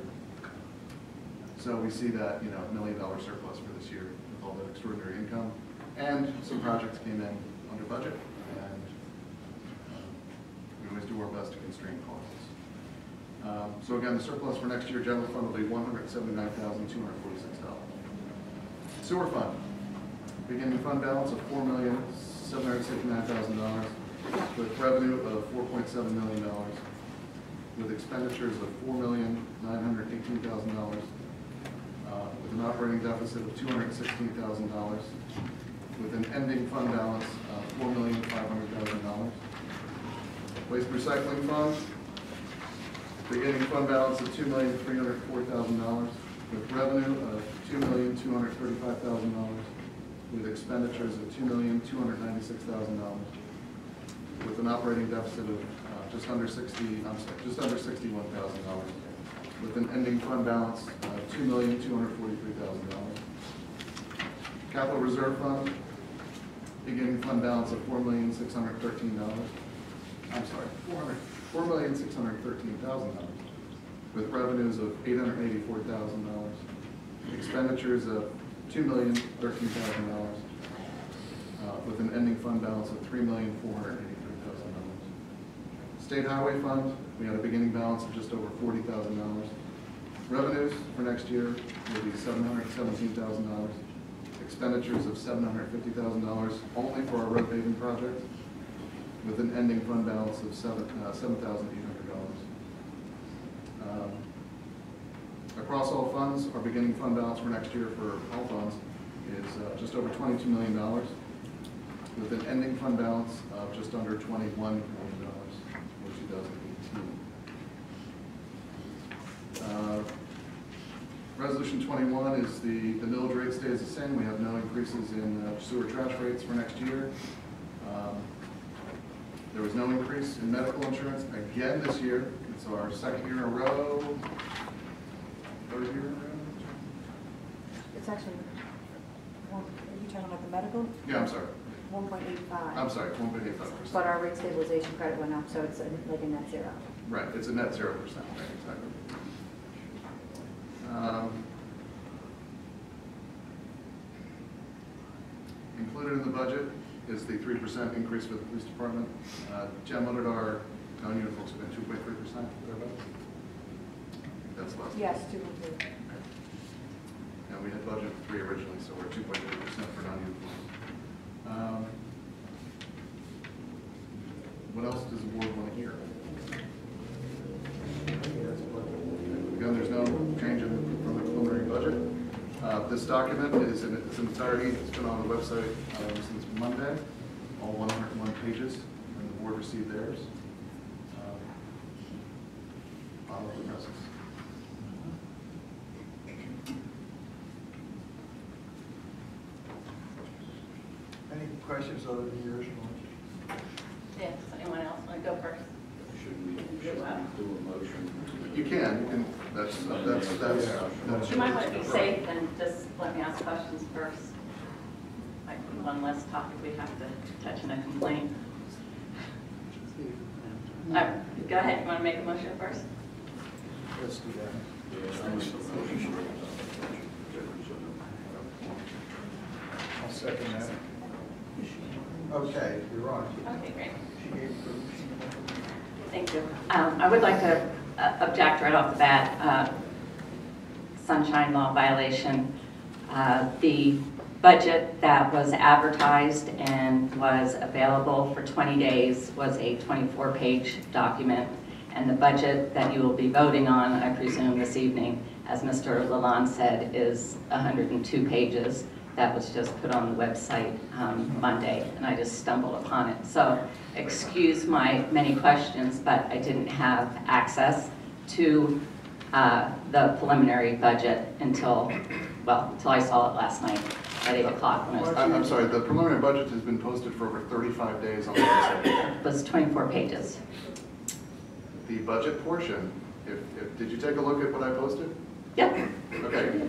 So we see that, $1 million surplus for this year with all that extraordinary income. And some projects came in under budget, and we always do our best to constrain costs. So again, the surplus for next year, general fund will be $179,246. Sewer fund, beginning fund balance of $4,769,000 with revenue of $4.7 million, with expenditures of $4,918,000, with an operating deficit of $216,000, with an ending fund balance of $4,500,000. Waste recycling fund, beginning fund balance of $2,304,000, with revenue of $2,235,000, with expenditures of $2,296,000, with an operating deficit of just under $61,000, with an ending fund balance of $2,243,000. Capital reserve fund, beginning fund balance of $4,613,000. I'm sorry, $4,613,000, with revenues of $884,000, expenditures of $2,013,000, with an ending fund balance of $3,483,000. State highway fund, we had a beginning balance of just over $40,000. Revenues for next year will be $717,000. Expenditures of $750,000 only for our road paving project, with an ending fund balance of $7,800. Across all funds, our beginning fund balance for next year for all funds is just over $22 million, with an ending fund balance of just under $21 million for 2018. Resolution 21 is the millage rate stays the same. We have no increases in sewer trash rates for next year. There was no increase in medical insurance again this year. It's our second year in a row, third year in a row. It's actually, are you talking about the medical? Yeah, I'm sorry. 1.85. I'm sorry, 1.85%. But our rate stabilization credit went up, so it's like a net zero. Right, it's a net 0%, right, exactly. Included in the budget is the 3% increase for the police department. Jen, what did our non-uniforms have been, 2.3%? That's less. Yes, 2.3. And we had budgeted 3 originally, so we're 2.8% for non-uniforms. What else does the board want to hear? Again, there's no change from the preliminary budget. This document is in its entirety. It's been on the website since Monday, all 101 pages, and the board received theirs. Follow the process. Any questions other than yours? Yeah, does anyone else want to go first? Should we do a motion? You can, that's You might want to be safe and just let me ask questions first. one less topic we have to touch in a complaint. Go ahead, you want to make a motion first? Let's do that. I'll second that. Okay, you're on. Okay, great. Thank you. I would like to object right off the bat, sunshine law violation. The budget that was advertised and was available for 20 days was a 24-page document, and the budget that you will be voting on, I presume this evening, as Mr. Lalonde said, is 102 pages. That was just put on the website Monday, and I just stumbled upon it. So excuse my many questions, but I didn't have access to the preliminary budget until I saw it last night at 8 o'clock. I'm sorry, the preliminary budget has been posted for over 35 days on the website. It was 24 pages. The budget portion, did you take a look at what I posted? Yep. Okay.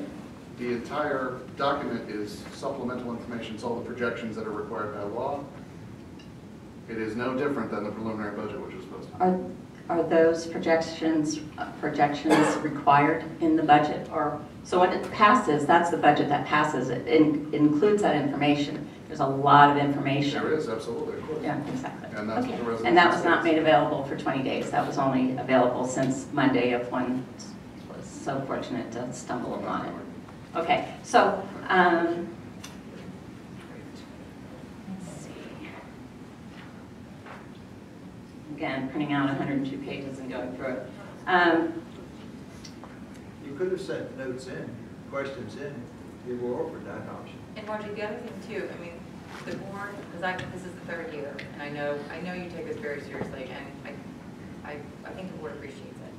The entire document is supplemental information. It's all the projections that are required by law. It is no different than the preliminary budget which was posted. Are those projections required in the budget? Or so when it passes, that's the budget that passes. It includes that information. There's a lot of information. There is, absolutely, of course. Yeah, exactly. And that's what the resolution And that was not states. made available for 20 days. That was only available since Monday if one was so fortunate to stumble upon it. Okay, so let's see. Again, printing out 102 pages and going through it. You could have sent notes in, questions in, you were offered that option. And Margie, the other thing too, I mean, the board, because this is the third year, and I know you take this very seriously, and I think the board appreciates it.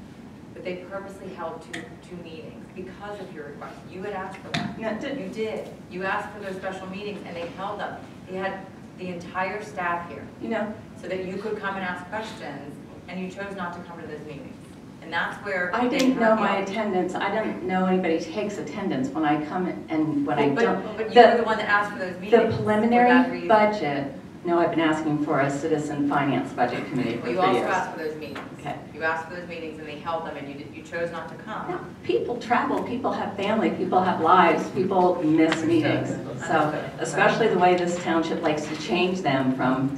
But they purposely held two meetings because of your request. You had asked for that. Yeah, You did. You asked for those special meetings, and they held them. They had the entire staff here. You know, so that you could come and ask questions, and you chose not to come to those meetings. And that's where I didn't know my attendance. I didn't know anybody takes attendance when I come and when I don't. But you were the one that asked for those meetings. The preliminary budget, no, I've been asking for a citizen finance budget committee for 3 years. Well, you also asked for those meetings. Okay. You asked for those meetings, and they held them, and you chose not to come. No, people travel, people have family, people have lives, people miss meetings. So, especially the way this township likes to change them from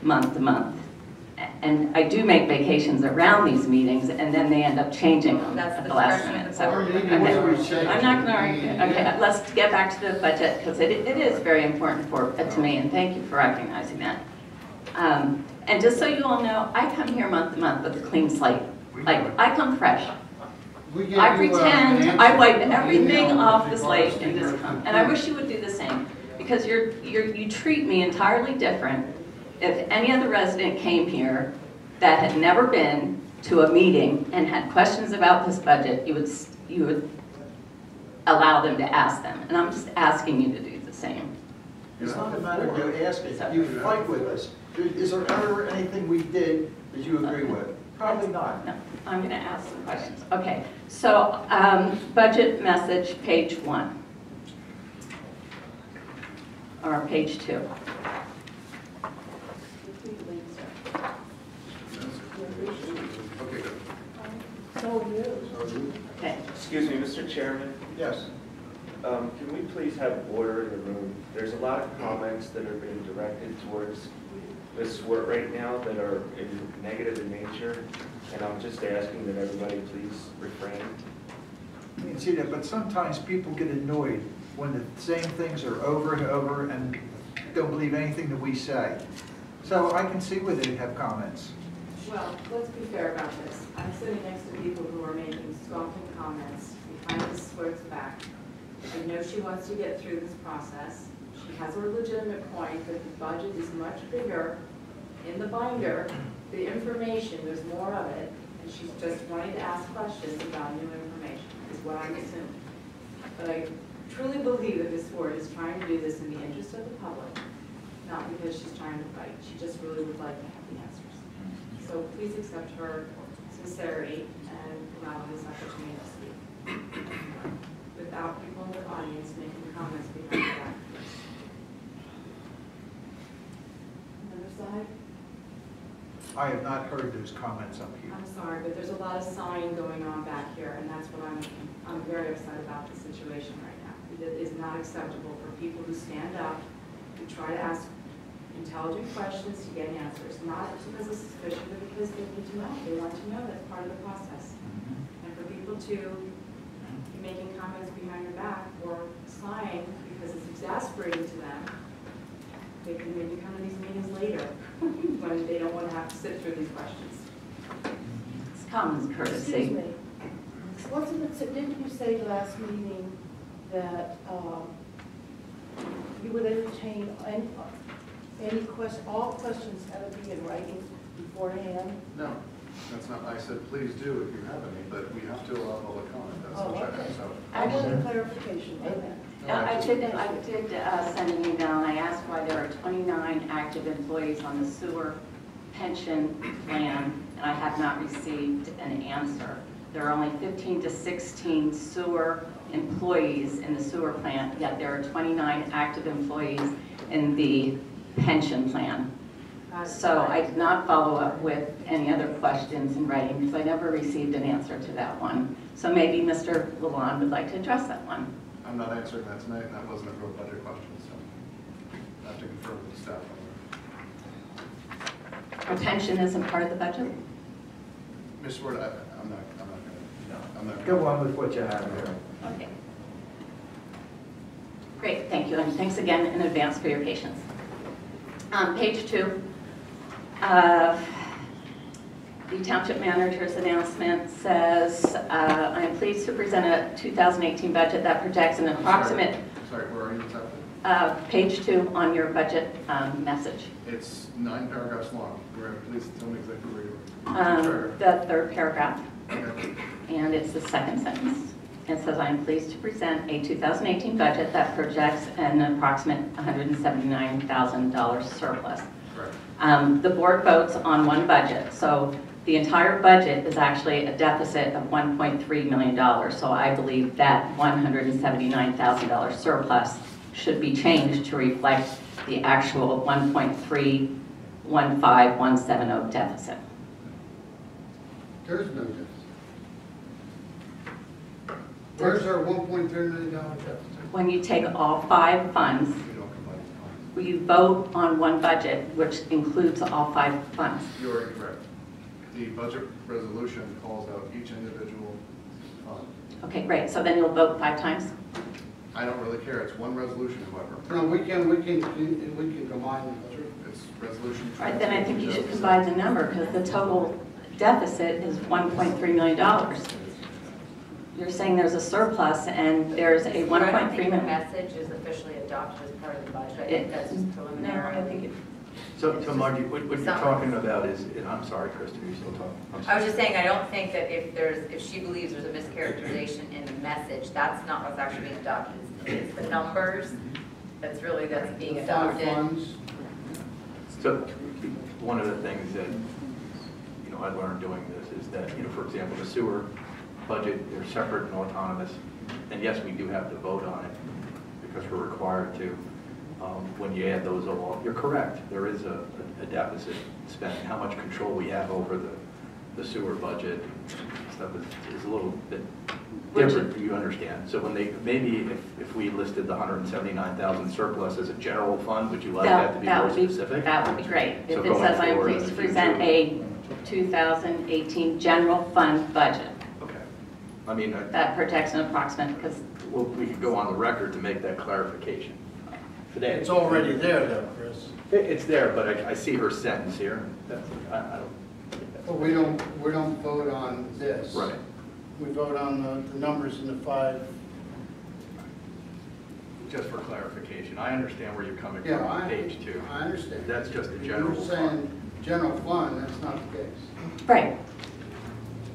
month to month. And I do make vacations around these meetings, and then they end up changing them at the last minute. So, okay. I'm not going to argue. Okay, let's get back to the budget, because it is very important to me, and thank you for recognizing that. And just so you all know, I come here month to month with a clean slate. Like, I come fresh. I pretend I wipe everything off the slate and just come. And I wish you would do the same, because you treat me entirely different. If any other resident came here that had never been to a meeting and had questions about this budget, you would allow them to ask them. And I'm just asking you to do the same. It's not a matter of you asking, you fight with us. Is there ever anything we did that you agree with? Probably not. No, I'm going to ask some questions. Okay, so budget message, page 1. Or page 2. Okay, good. Okay. Excuse me, Mr. Chairman? Yes. Can we please have order in the room? There's a lot of comments that are being directed towards this work right now that are negative in nature, and I'm just asking that everybody please refrain. I can see that, but sometimes people get annoyed when the same things are over and over and don't believe anything that we say. So I can see where they have comments. Well, let's be fair about this. I'm sitting next to people who are making scoffing comments behind this clerk's back. I know she wants to get through this process. She has a legitimate point that the budget is much bigger in the binder. The information, there's more of it, and she's just wanting to ask questions about new information, is what I'm assuming. But I truly believe that this board is trying to do this in the interest of the public, not because she's trying to fight. She just really would like to have the answers. So please accept her sincerity and allow this opportunity to speak without people in the audience making comments behind her back. outside? I have not heard those comments up here. I'm sorry, but there's a lot of sighing going on back here, and that's what I'm very upset about the situation right now. It is not acceptable for people who stand up, who try to ask intelligent questions to get answers, not because of suspicion, but because they need to know. They want to know that's part of the process. And for people to be making comments behind your back or sighing because it's exasperating to them, they can maybe come to these meetings later when they don't want to have to sit through these questions. It's common courtesy. Excuse me. Didn't you say last meeting that you would entertain all questions had to be in writing beforehand? No, that's not, I said, please do if you have any, but we have to allow public comment, that's Oh, what I okay. so. I wanted clarification. Amen. I did send an email, and I asked why there are 29 active employees on the sewer pension plan, and I have not received an answer. There are only 15 to 16 sewer employees in the sewer plant, yet there are 29 active employees in the pension plan. So I did not follow up with any other questions in writing because I never received an answer to that one. So maybe Mr. Lalonde would like to address that one. I'm not answering that tonight, and that wasn't a real budget question, so I have to confer with the staff on Retention isn't part of the budget? that. Ms. Ward, I'm not going to. Go on with what you have here. Okay. Great, thank you, and thanks again in advance for your patience. Page 2, the township manager's announcement says, I am pleased to present a 2018 budget that projects an approximate... Sorry, where are you exactly? Page 2 on your budget message. It's 9 paragraphs long. Please tell me exactly where you are. The third paragraph, Okay. and it's the second sentence. It says, I am pleased to present a 2018 budget that projects an approximate $179,000 surplus. Correct. The board votes on one budget, so the entire budget is actually a deficit of $1.3 million. So I believe that $179,000 surplus should be changed to reflect the actual $1.315170 deficit. There's no difference. Where's our $1.3 million deficit? When you take all 5 funds, you vote on one budget, which includes all 5 funds. You're incorrect. The budget resolution calls out each individual fund. Okay, great. So then you'll vote 5 times? I don't really care. It's one resolution, however. No, we can combine them. It's resolution. All right, then I think you should combine the number because the total deficit is $1.3 million. You're saying there's a surplus and there's a $1.3 I don't think the million. message is officially adopted as part of the budget. I think that's just preliminary. No, I think it. So Margie, what you're talking about is, and I'm sorry, Kristen, you're still talking. I was just saying, I don't think that if she believes there's a mischaracterization in the message, that's not what's actually being adopted. It's the numbers that's being adopted. So one of the things that, I learned doing this is that, for example, the sewer budget, they're separate and autonomous. And yes, we do have to vote on it because we're required to. When you add those all, you're correct. There is a deficit spending. How much control we have over the sewer budget stuff is a little bit different, you understand. So when maybe if we listed the 179,000 surplus as a general fund, would you like that to be more specific? That would be great. So If it says I am pleased to present a 2018 general fund budget. Okay. I mean, that projects an approximate because. Well, we could go on the record to make that clarification today. It's already there though, Chris. It's there, but I see her sentence here. I don't. But we don't vote on this. Right. We vote on the numbers in the 5. Just for clarification, I understand where you're coming from Yeah, on page 2. I understand. That's just a general You're fund. saying general fund, that's not the case. Right.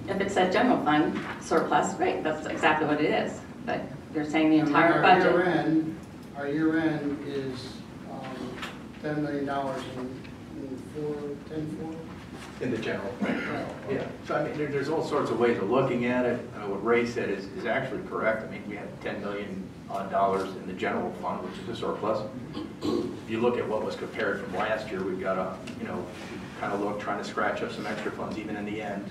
If it says general fund surplus, great, that's exactly what it is. But you're saying the entire budget. Our year end is $10 million in 10-4. In the general fund. Yeah. So I mean, there's all sorts of ways of looking at it. What Ray said is actually correct. I mean, we had 10 million dollars in the general fund, which is a surplus. If you look at what was compared from last year, we've got a, kind of look, trying to scratch up some extra funds even in the end,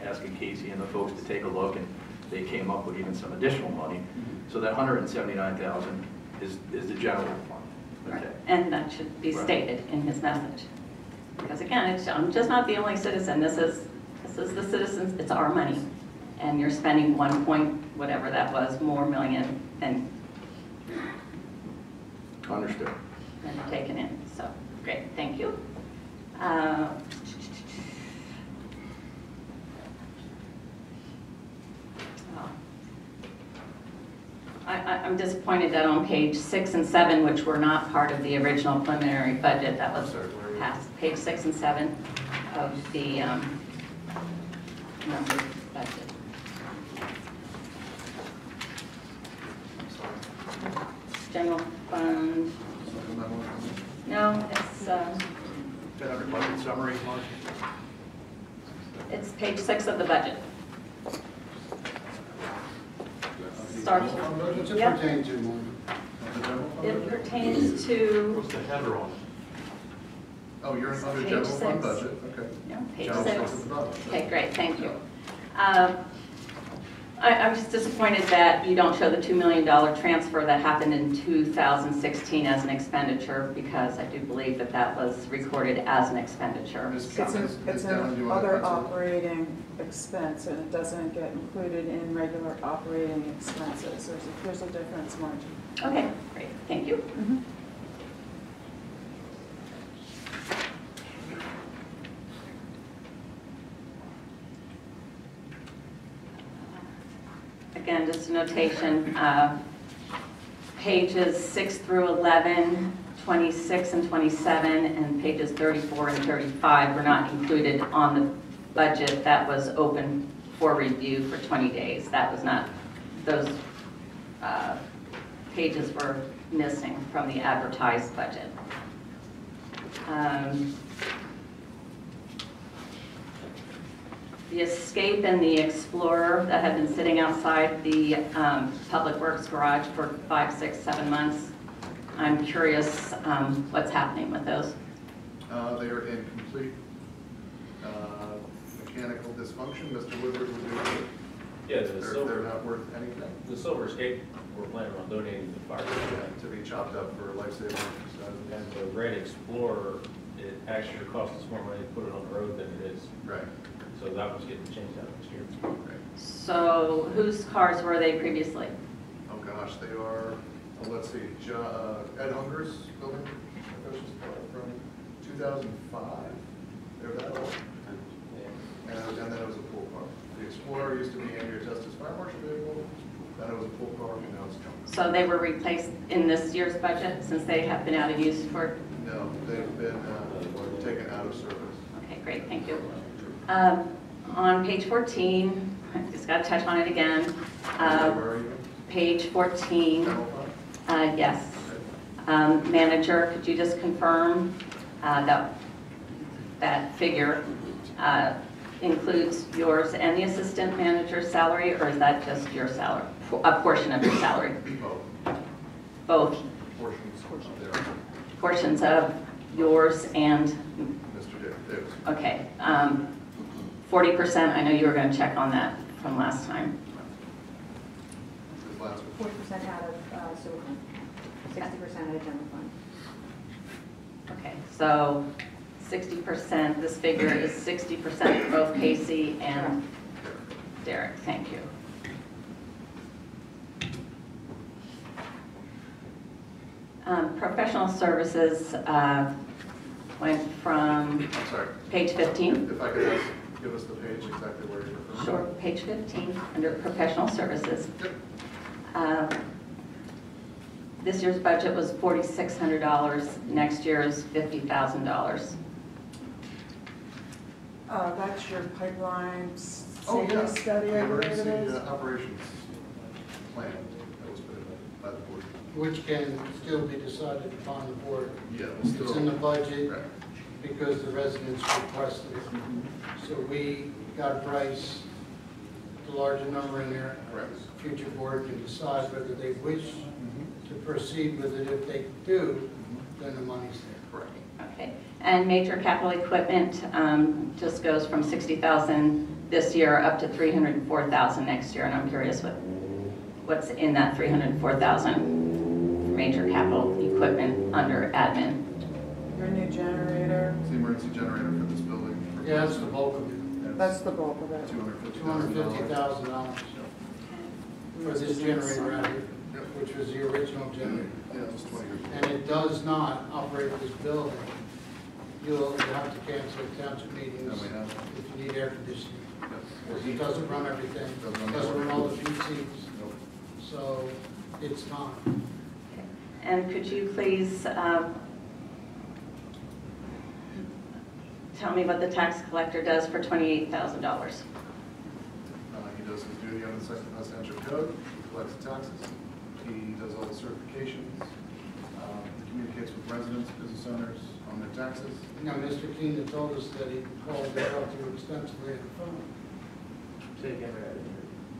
asking Casey and the folks to take a look, and they came up with even some additional money. So that $179,000 is the general fund. Okay. And that should be stated in his message. Because again, I'm just not the only citizen. This is the citizens, it's our money. And you're spending 1 point, whatever that was, more million than Understood. Taken in. So, great, thank you. I'm disappointed that on page 6 and 7, which were not part of the original preliminary budget, that was passed. Page 6 and 7 of the numbered budget. General fund. No, it's Under budget summary, Mark? it's page 6 of the budget. Starts. What's it Yep. pertain to, Mark? It pertains to. What's the header on it? Oh, you're under Page general fund 6. budget, okay. No, page General 6. fund budget. Okay, great, thank you. I'm just disappointed that you don't show the $2 million transfer that happened in 2016 as an expenditure, because I do believe that that was recorded as an expenditure. Ms. It's Ms. Dillon, do you an want to other answer? operating expense, and it doesn't get included in regular operating expenses. There's a difference, Margie. Okay, great, thank you. Again, just a notation, pages 6 through 11, 26 and 27, and pages 34 and 35 were not included on the budget that was open for review for 20 days. That was not, those pages were missing from the advertised budget. The Escape and the Explorer that have been sitting outside the Public Works garage for 5, 6, 7 months. I'm curious what's happening with those. They are in complete mechanical dysfunction. Mr. Woodward would do it. Yeah, They're not worth anything. The Silver Escape, we're planning on donating to the fire department. To be chopped up for life-saving exercises. And the Red Explorer, it actually costs us more money to put it on the road than it is. Right. So that was getting changed out next year. Right. So whose cars were they previously? Oh gosh, they are, let's see, Ed Unger's building, from 2005. They're that old. And then it was a pool car. The Explorer used to be Andrea Justice Fire Marshal vehicle. Then it was a pool car, and now it's junk. So they were replaced in this year's budget since they have been out of use for? No, they've been taken out of service. Okay, great, thank you. On page 14, I just got to touch on it again. Where are you? Page 14, General fund? yes. Manager, could you just confirm that figure includes yours and the assistant manager's salary, or is that just your salary, a portion of your salary? Both. Both Portions of their, portions of yours and, Mr. Davis. okay. 40%, I know you were going to check on that from last time. His last one. 40% out of sewer fund, 60% out of general fund. Okay, so 60%, this figure is 60% for both Casey and Derek, thank you. Professional services went from I'm sorry. page 15. If I could ask, give us the page exactly where you're referring. Sure, page 15, under professional services. This year's budget was $4,600, next year is $50,000. That's your pipeline Oh, yeah. safety study, I believe it Emergency is. operations plan that was put in by the board. Which can still be decided upon the board. Yeah, It's still. in the budget Right. because the residents requested it. So we got a price, the larger number in there. Correct. Future board can decide whether they wish to proceed with it. If they do, then the money's there. Correct. Okay. And major capital equipment just goes from 60,000 this year up to 304,000 next year, and I'm curious what's in that 304,000 for major capital equipment under admin. Your new generator, It's the emergency generator for this building. Yeah, that's the bulk of it. that's the bulk of it. $250,000 for this generator out here, which was the original generator. Yeah, it was 20 years. And it does not operate this building. You'll have to cancel township meetings No, we have. if you need air conditioning. Yep. Because it doesn't run everything, doesn't run all the PCs. Nope. So it's not. And could you please tell me what the tax collector does for $28,000? He does his duty under the Second Presidential Code. He collects the taxes. He does all the certifications. He communicates with residents, business owners on their taxes. Now, Mr. Keenan told us that he called and talked to you extensively on the phone. Say again,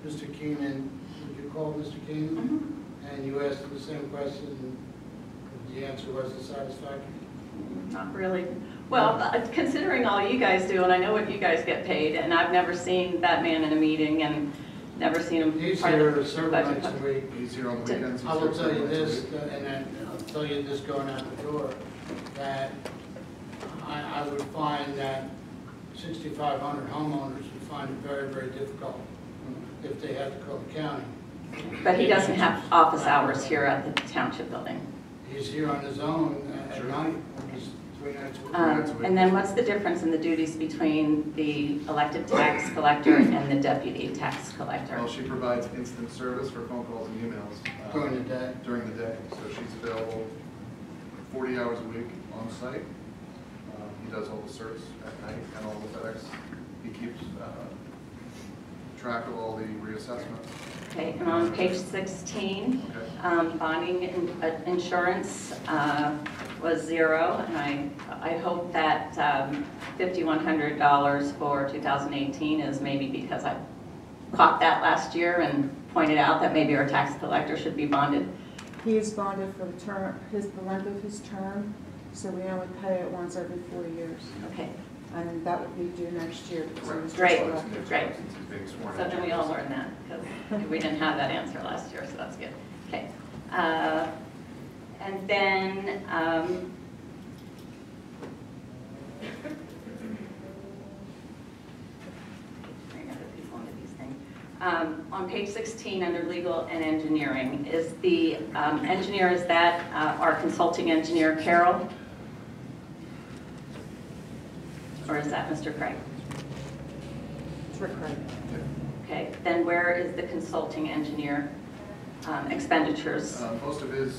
Mr. Keenan, did you call Mr. Keenan? And you asked him the same question, and the answer wasn't satisfactory? Not really. Well, considering all you guys do, and I know what you guys get paid, and I've never seen that man in a meeting and never seen him. He's here several nights a week. He's here on the weekends. I will tell you this, and then I'll tell you this going out the door, that I would find that 6,500 homeowners would find it very, very difficult if they had to call the county. But he doesn't have office hours here at the township building. He's here on his own at night, he's 3 nights a week. And then what's the difference in the duties between the elected tax collector and the deputy tax collector? Well, she provides instant service for phone calls and emails. During the day? During the day. So she's available 40 hours a week on site. He does all the certs at night and all the FedEx. He keeps track of all the reassessments. Okay, and on page 16, bonding insurance was 0, and I hope that $5,100 for 2018 is maybe because I caught that last year and pointed out that maybe our tax collector should be bonded. He is bonded for the term, the length of his term, so we only pay it once every 4 years. Okay. And that would be due next year. Because he was just Great, elected. great. So then we all learned that, because we didn't have that answer last year, so that's good. Okay. And then, on page 16, under legal and engineering, is the engineer, is that our consulting engineer, Carol? Or is that Mr. Craig? It's Rick Craig. Okay, then where is the consulting engineer expenditures? Most of the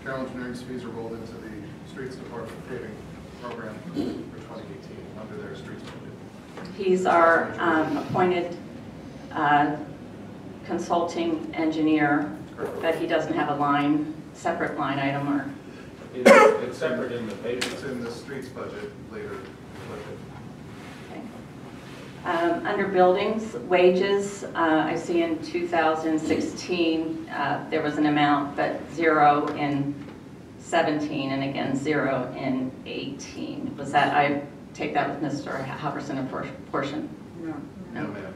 Carroll Engineering's fees are rolled into the Streets Department paving program for 2018 under their streets budget. He's our appointed consulting engineer, but he doesn't have a separate line item or? It's separate in the paving. It's in the streets budget later. Under buildings, wages, I see in 2016 there was an amount, but 0 in 17 and again 0 in 18. Was that, I take that with Mr. Halverson a portion? No. No, ma'am.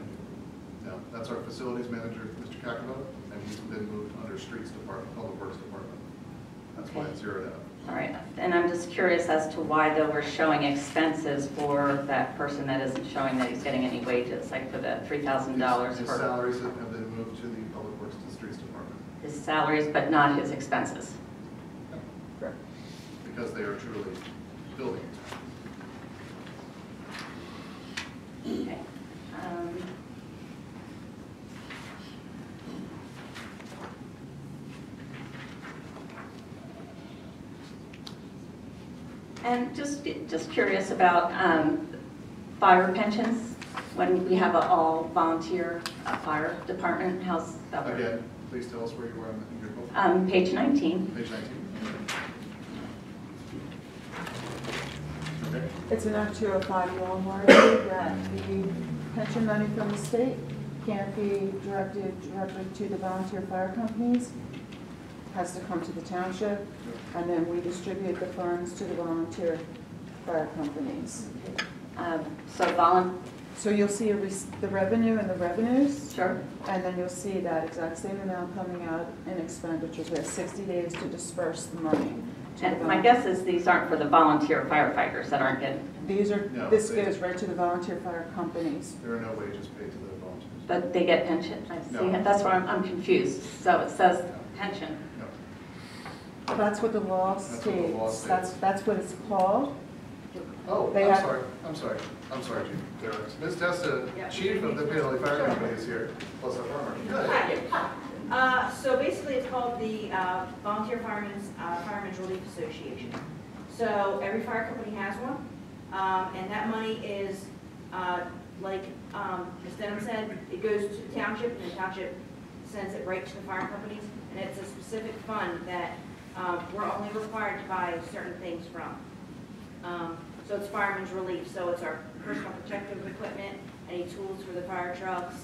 No, that's our facilities manager, Mr. Kakava, and he's been moved under Streets Department, Public Works Department. That's why it's zeroed out. All right, and I'm just curious as to why, though, we're showing expenses for that person that isn't showing that he's getting any wages, like for the $3,000 His for salaries have been moved to the Public Works and Streets Department. his salaries, but not his expenses. Correct. Because they are truly building expenses. Okay. And just curious about fire pensions, when we have an all-volunteer fire department, how's that work? Again, please tell us where you were in your book. Page 19. Page 19. Okay. It's an Act 205 law, Marty, that the pension money from the state can't be directed directly to the volunteer fire companies. has to come to the township, and then we distribute the funds to the volunteer fire companies. So you'll see the revenue and the revenues. Sure. And then you'll see that exact same amount coming out in expenditures. We have 60 days to disperse the money. And my guess is these aren't for the volunteer firefighters that aren't getting. This goes right to the volunteer fire companies. There are no wages paid to the volunteers. But they get pension. I see. No. That's where I'm confused. So it says pension. No. That's what the law That's what the law states. states. That's what it's called. Oh, They I'm have- sorry, Chief. There is. Ms. Testa, Chief of the Paoli Fire Company is here, plus a farmer. Good. Hi. So basically, it's called the Volunteer Firemen's Relief Association. So every fire company has one, and that money is, like Ms. Denham said, it goes to the township, and the township sends it right to the fire companies, and it's a specific fund that we're only required to buy certain things from. So it's fireman's relief, so it's our personal protective equipment, any tools for the fire trucks,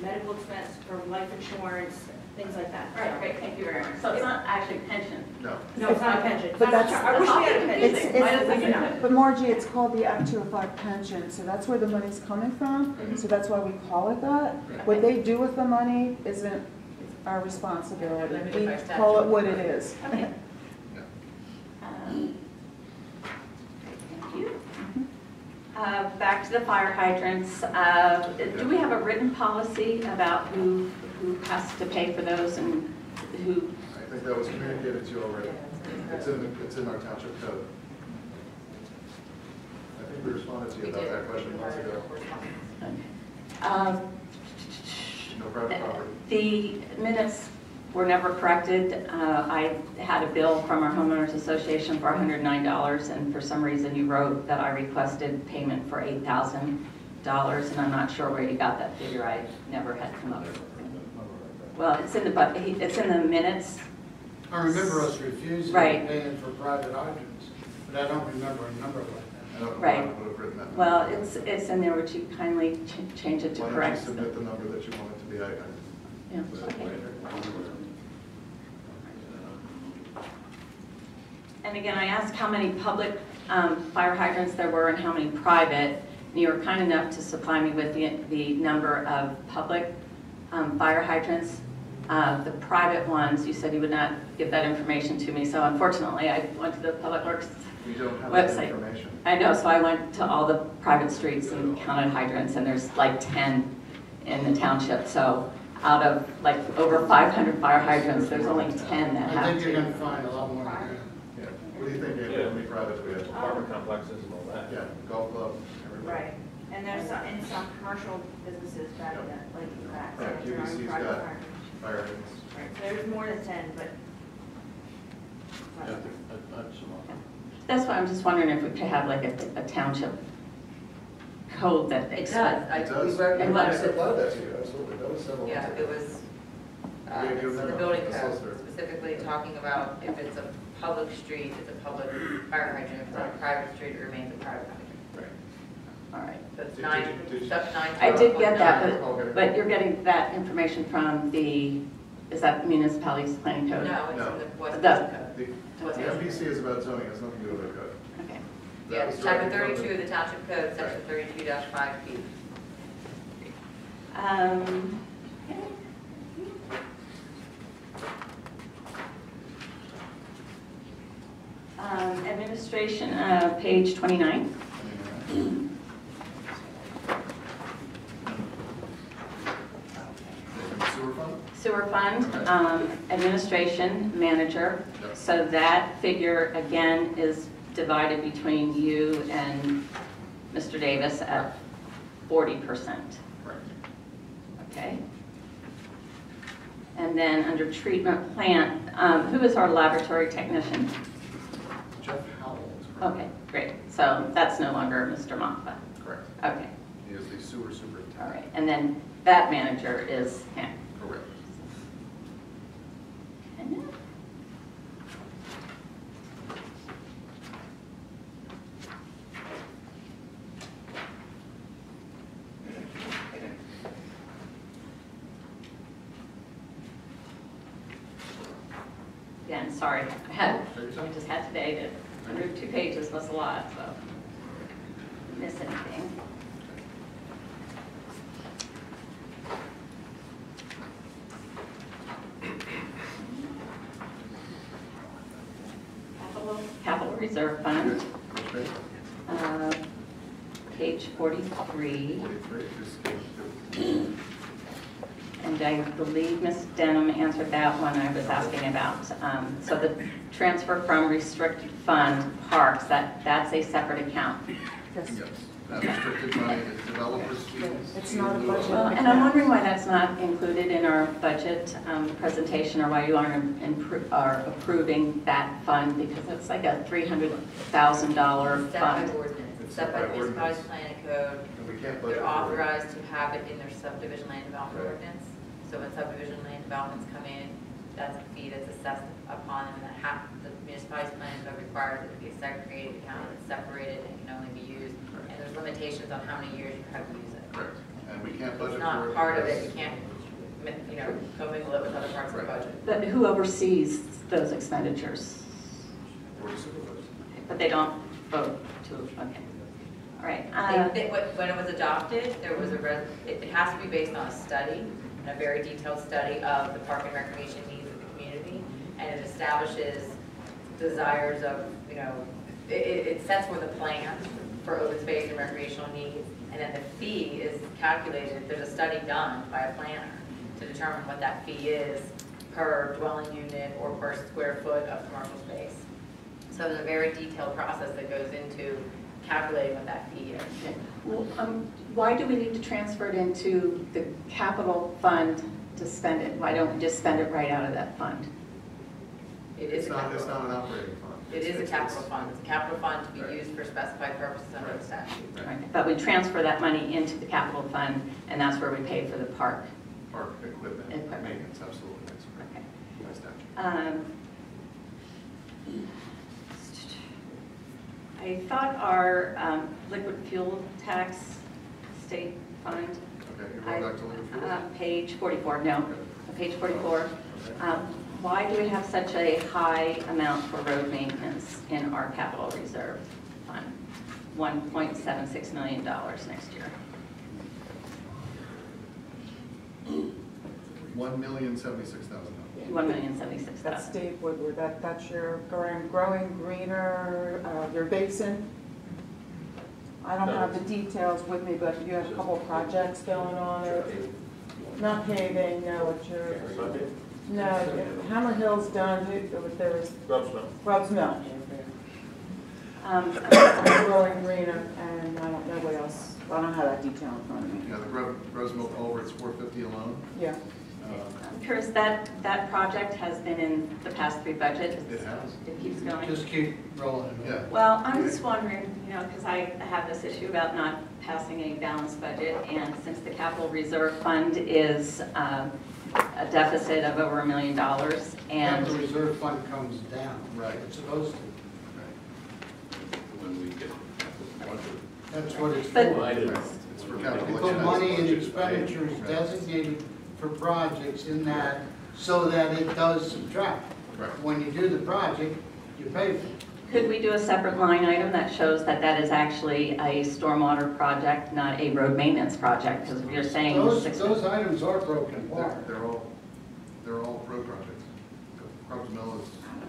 medical expense for life insurance, things like that. All right, great, thank you very much. So it's not actually pension? No. No, it's not a pension. But that's- I wish we had a pension. Why doesn't it not? But Margie, it's called the Act 205 pension, so that's where the money's coming from, so that's why we call it that. What they do with the money isn't our responsibility. We call it what it is. Okay. Thank you. Back to the fire hydrants. Do we have a written policy about who has to pay for those and who? I think that was communicated to you already. It's in our township code. I think we responded to you about that question months ago. No private property. The minutes were never corrected. I had a bill from our homeowners association for $109, and for some reason you wrote that I requested payment for $8,000, and I'm not sure where you got that figure. I never had come up with it. Well, it's in the minutes. I remember us refusing Right. paying for private hydrants, but I don't remember a number like that. I don't know Right. if I would have written that. Well, it's in there. Would you kindly change it to Why don't you correct? submit the number that you want it to be? Yeah, okay. And again, I asked how many public fire hydrants there were and how many private. And you were kind enough to supply me with the number of public fire hydrants. The private ones, you said you would not give that information to me. So unfortunately, I went to the Public Works We don't have that website. information. I know, so I went to all the private streets and counted hydrants, and there's like 10 in the township. So out of like over 500 fire hydrants, there's only 10 that I have think you're to. gonna find a lot more than that. Yeah. What do you think, Andrew? How many privates we have? Apartment complexes and all that. Yeah, golf club, everybody. Right. And there's some, in some commercial businesses back in the, like in the back. so Right, it's their own QVC's private got fire. fire hydrants. Right, so there's more than 10, but. Yeah, that's enough. That's why I'm just wondering if we could have like a township code that. It does. It does. We wrote And a what- I letter. supplied that to you, absolutely. That was several Yeah, months it ago. was, Yeah, it's you in the remember, building the code, solicitor. specifically talking about if it's a public street, it's a public fire hydrant. If it's on a private street, it remains a private hydrant. All right. So it's Did- nine, did you- stuff 9. I did get that, Okay. but you're getting that information from the, is that municipality's planning code? No, it's No. in the West The- Coast code. The MPC is about zoning, it has nothing to do with our code. Okay. That Yeah, was it's chapter directly from 32 of the township code, section 32-5B. Okay. Administration, page 29. Sewer fund? Sewer fund, administration, manager. Yep. So that figure, again, is divided between you and Mr. Davis at 40%. Right. Okay? And then under treatment plant, who is our laboratory technician? Jeff Howell is correct. Okay, great. So that's no longer Mr. Moffa. Correct. Okay, He is the sewer superintendent. all right. And then that manager is him. Correct. Okay. sorry. I just had today to 102 pages was a lot, so miss anything. Capital Reserve Fund. Page 43. And I believe Ms. Denham answered that one I was asking about. So the transfer from restricted fund parks, that's a separate account. Yes, that restricted money is developers' fees. It's not a budget. Well, and I'm wondering why that's not included in our budget presentation, or why you aren't are approving that fund, because it's like a $300,000 Set by fund. ordinance, set by municipality planning code. And we can't budget They're for it. authorized to have it in their subdivision land development ordinance. So when subdivision land developments come in, that's a fee that's assessed upon them, and that the municipality's planning code requires it to be a segregated account, it's separated, and can only be used. And there's limitations on how many years you have to use it. Correct. And we can't budget It's for it. not part of because- it, you can't, commingle it with other parts of the budget. But who oversees those expenditures? Board of Supervisors. But they don't vote to, okay. All right. When it was adopted, there was it has to be based on a study, and a very detailed study of the park and recreation needs of the community, and it establishes desires of, it sets forth a plan for open space and recreational needs, and then the fee is calculated, there's a study done by a planner to determine what that fee is per dwelling unit or per square foot of commercial space. So there's a very detailed process that goes into calculating what that fee is. Okay. Well, why do we need to transfer it into the capital fund to spend it? Why don't we just spend it right out of that fund? It's not an operating fund. It is a capital fund. It's a capital fund to be used for specified purposes under the statute. Right. But we transfer that money into the capital fund, and that's where we pay for the park. Park equipment, maintenance, absolutely. That's Okay. by statute. I thought our liquid fuel tax state fund. Okay, you're going back to liquid fuels? Page 44, no, page 44. Why do we have such a high amount for road maintenance in our capital reserve fund? $1.76 million next year. $1,076,000. $1,076,000. That's Dave Woodward, that's your growing greener, your basin. I don't have the details with me, but you have a couple of projects going on. Not paving, no, it's your, no, Hammer Hill's done, there was Grubbs Mill. Growing greener, and I don't know what else, I don't have that detail in front of me. Yeah, the Gross Mill culvert's $450 alone. Yeah. I'm curious, that project has been in the past 3 budgets. It has. It keeps going. Just keep rolling. Yeah. Well, I'm just wondering, because I have this issue about not passing a balanced budget, and since the capital reserve fund is a deficit of over $1 million, and The reserve fund comes down. Right. It's supposed to. When we get the budget. That's what it's But- for. It's for capital. We put money in expenditures designated for projects in that, so that it does subtract. Right. When you do the project, you pay for it. could we do a separate line item that shows that that is actually a stormwater project, not a road maintenance project? Because you're saying Those items are broken apart. They're all road projects. Grubbs Mill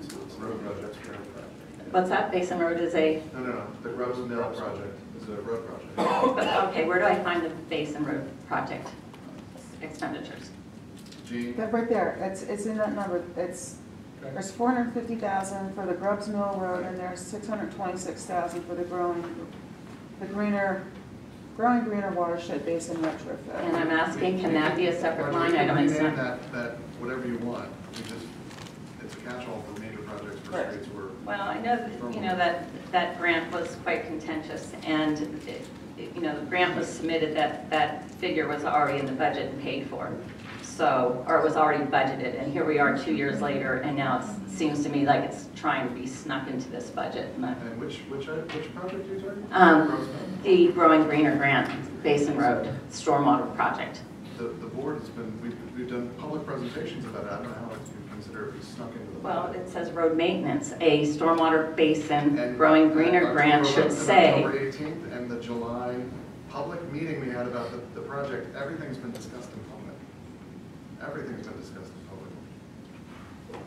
is a road project. what's that? Basin Road is a, No. The Grubbs Mill project is a road project. okay, where do I find the Basin Road project expenditures? Gene? That right there, it's in that number, there's $450,000 for the Grubbs Mill Road, and there's $626,000 for the growing greener watershed basin retrofit. And I'm asking, can that be a separate line item? You It's can not- rename that whatever you want. It's a catch-all for major projects for Right. streets where. Well, I know that grant was quite contentious, and the grant was submitted, that figure was already in the budget and paid for. So, or it was already budgeted, and here we are 2 years later, and now it seems to me like it's trying to be snuck into this budget. And which project are you talking about? Um, the Growing Greener Grant, Basin Road, Stormwater Project. The board has been, we've done public presentations about it. I don't know how you consider or if he snuck into the. Well, it says road maintenance, a stormwater basin growing greener grant should say. October 18th and the July public meeting we had about the project, everything's been discussed in public. Everything's been discussed in public.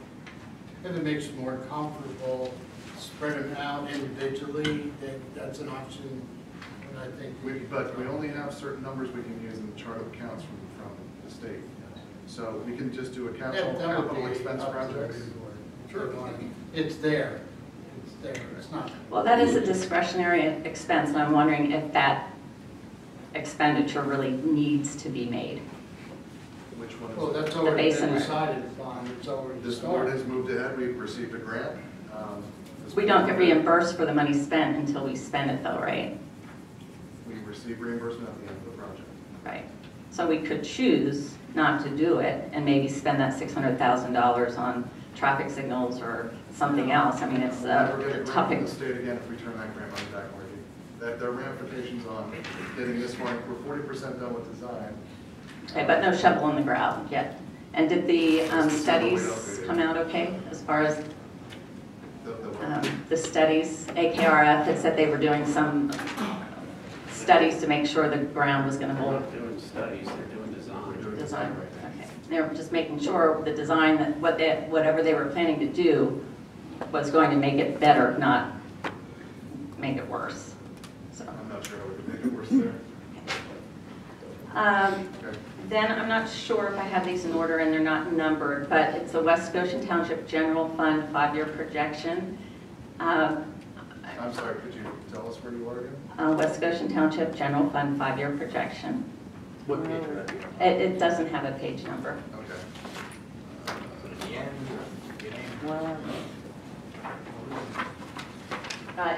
If it makes it more comfortable, spread them out individually, that's an option, and I think. But we only have certain numbers we can use in the chart of accounts from the state. So we can just do a capital expense project. Sure. It's there. It's there. It's not. Well, that is a discretionary expense, and I'm wondering if that expenditure really needs to be made. Which one is Well, that's The already basin. been decided upon. It's already This board started. has moved ahead. We've received a grant. We don't get reimbursed for the money spent until we spend it though, right? We receive reimbursement at the end of the project. Right. So we could choose not to do it and maybe spend that $600,000 on traffic signals or something else. I mean, it's We'll never get a grant tough. from the state again if we turn that grant money back, Margie. There are ramifications on getting this far. We're 40% done with design. Okay, but no shovel in the ground yet. And did the studies come out okay as far as the studies? AKRF had said they were doing some studies to make sure the ground was going to They're hold. not doing studies, they're doing design. Design, okay. They were just making sure the design, that whatever they were planning to do was going to make it better, not make it worse. So. I'm not sure how we could make it worse there. Okay. Then I'm not sure if I have these in order and they're not numbered, but it's a West Goshen Township General Fund 5-year projection. I'm sorry, could you tell us where you are again? West Goshen Township General Fund 5-year projection. What page would that be? It doesn't have a page number. Okay.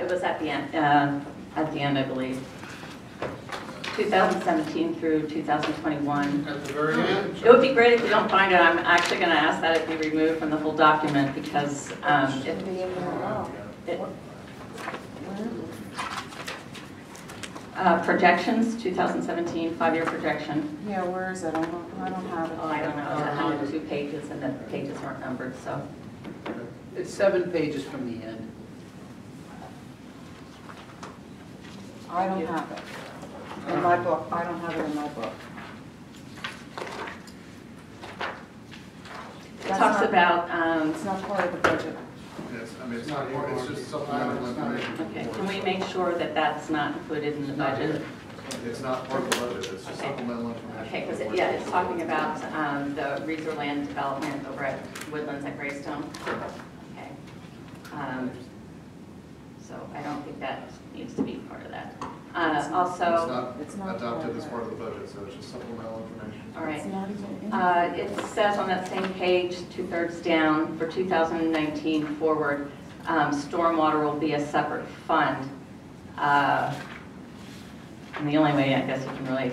It was at the end, I believe. 2017 through 2021. At the very end? It would be great if you don't find it. I'm actually going to ask that it be removed from the whole document because projections, 2017 5-year projection. Yeah, where is it? I don't have it. Oh, I don't know. It's 102 pages and the pages aren't numbered, so. It's 7 pages from the end. I don't have it. In my book, I don't have it in my book. It talks about, It's not part of the budget. Yes, I mean, it's not, it's just supplemental information. okay, can we make sure that that's not included in the budget? It's not part of the budget, it's just supplemental information. Okay, because it's talking about the Reeser land development over at Woodlands at Greystone. Okay. So I don't think that needs to be part of that. Also, It's not adopted as part of the budget, so it's just supplemental information. all right. It's not even in It says on that same page, 2/3 down, for 2019 forward, stormwater will be a separate fund. And the only way I guess you can really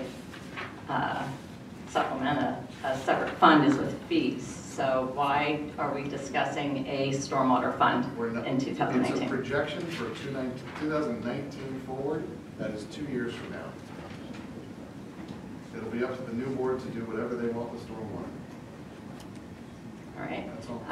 supplement a separate fund is with fees. So why are we discussing a stormwater fund in 2019? It's a projection for 2019 forward, that is 2 years from now. It'll be up to the new board to do whatever they want with stormwater. All right. That's all.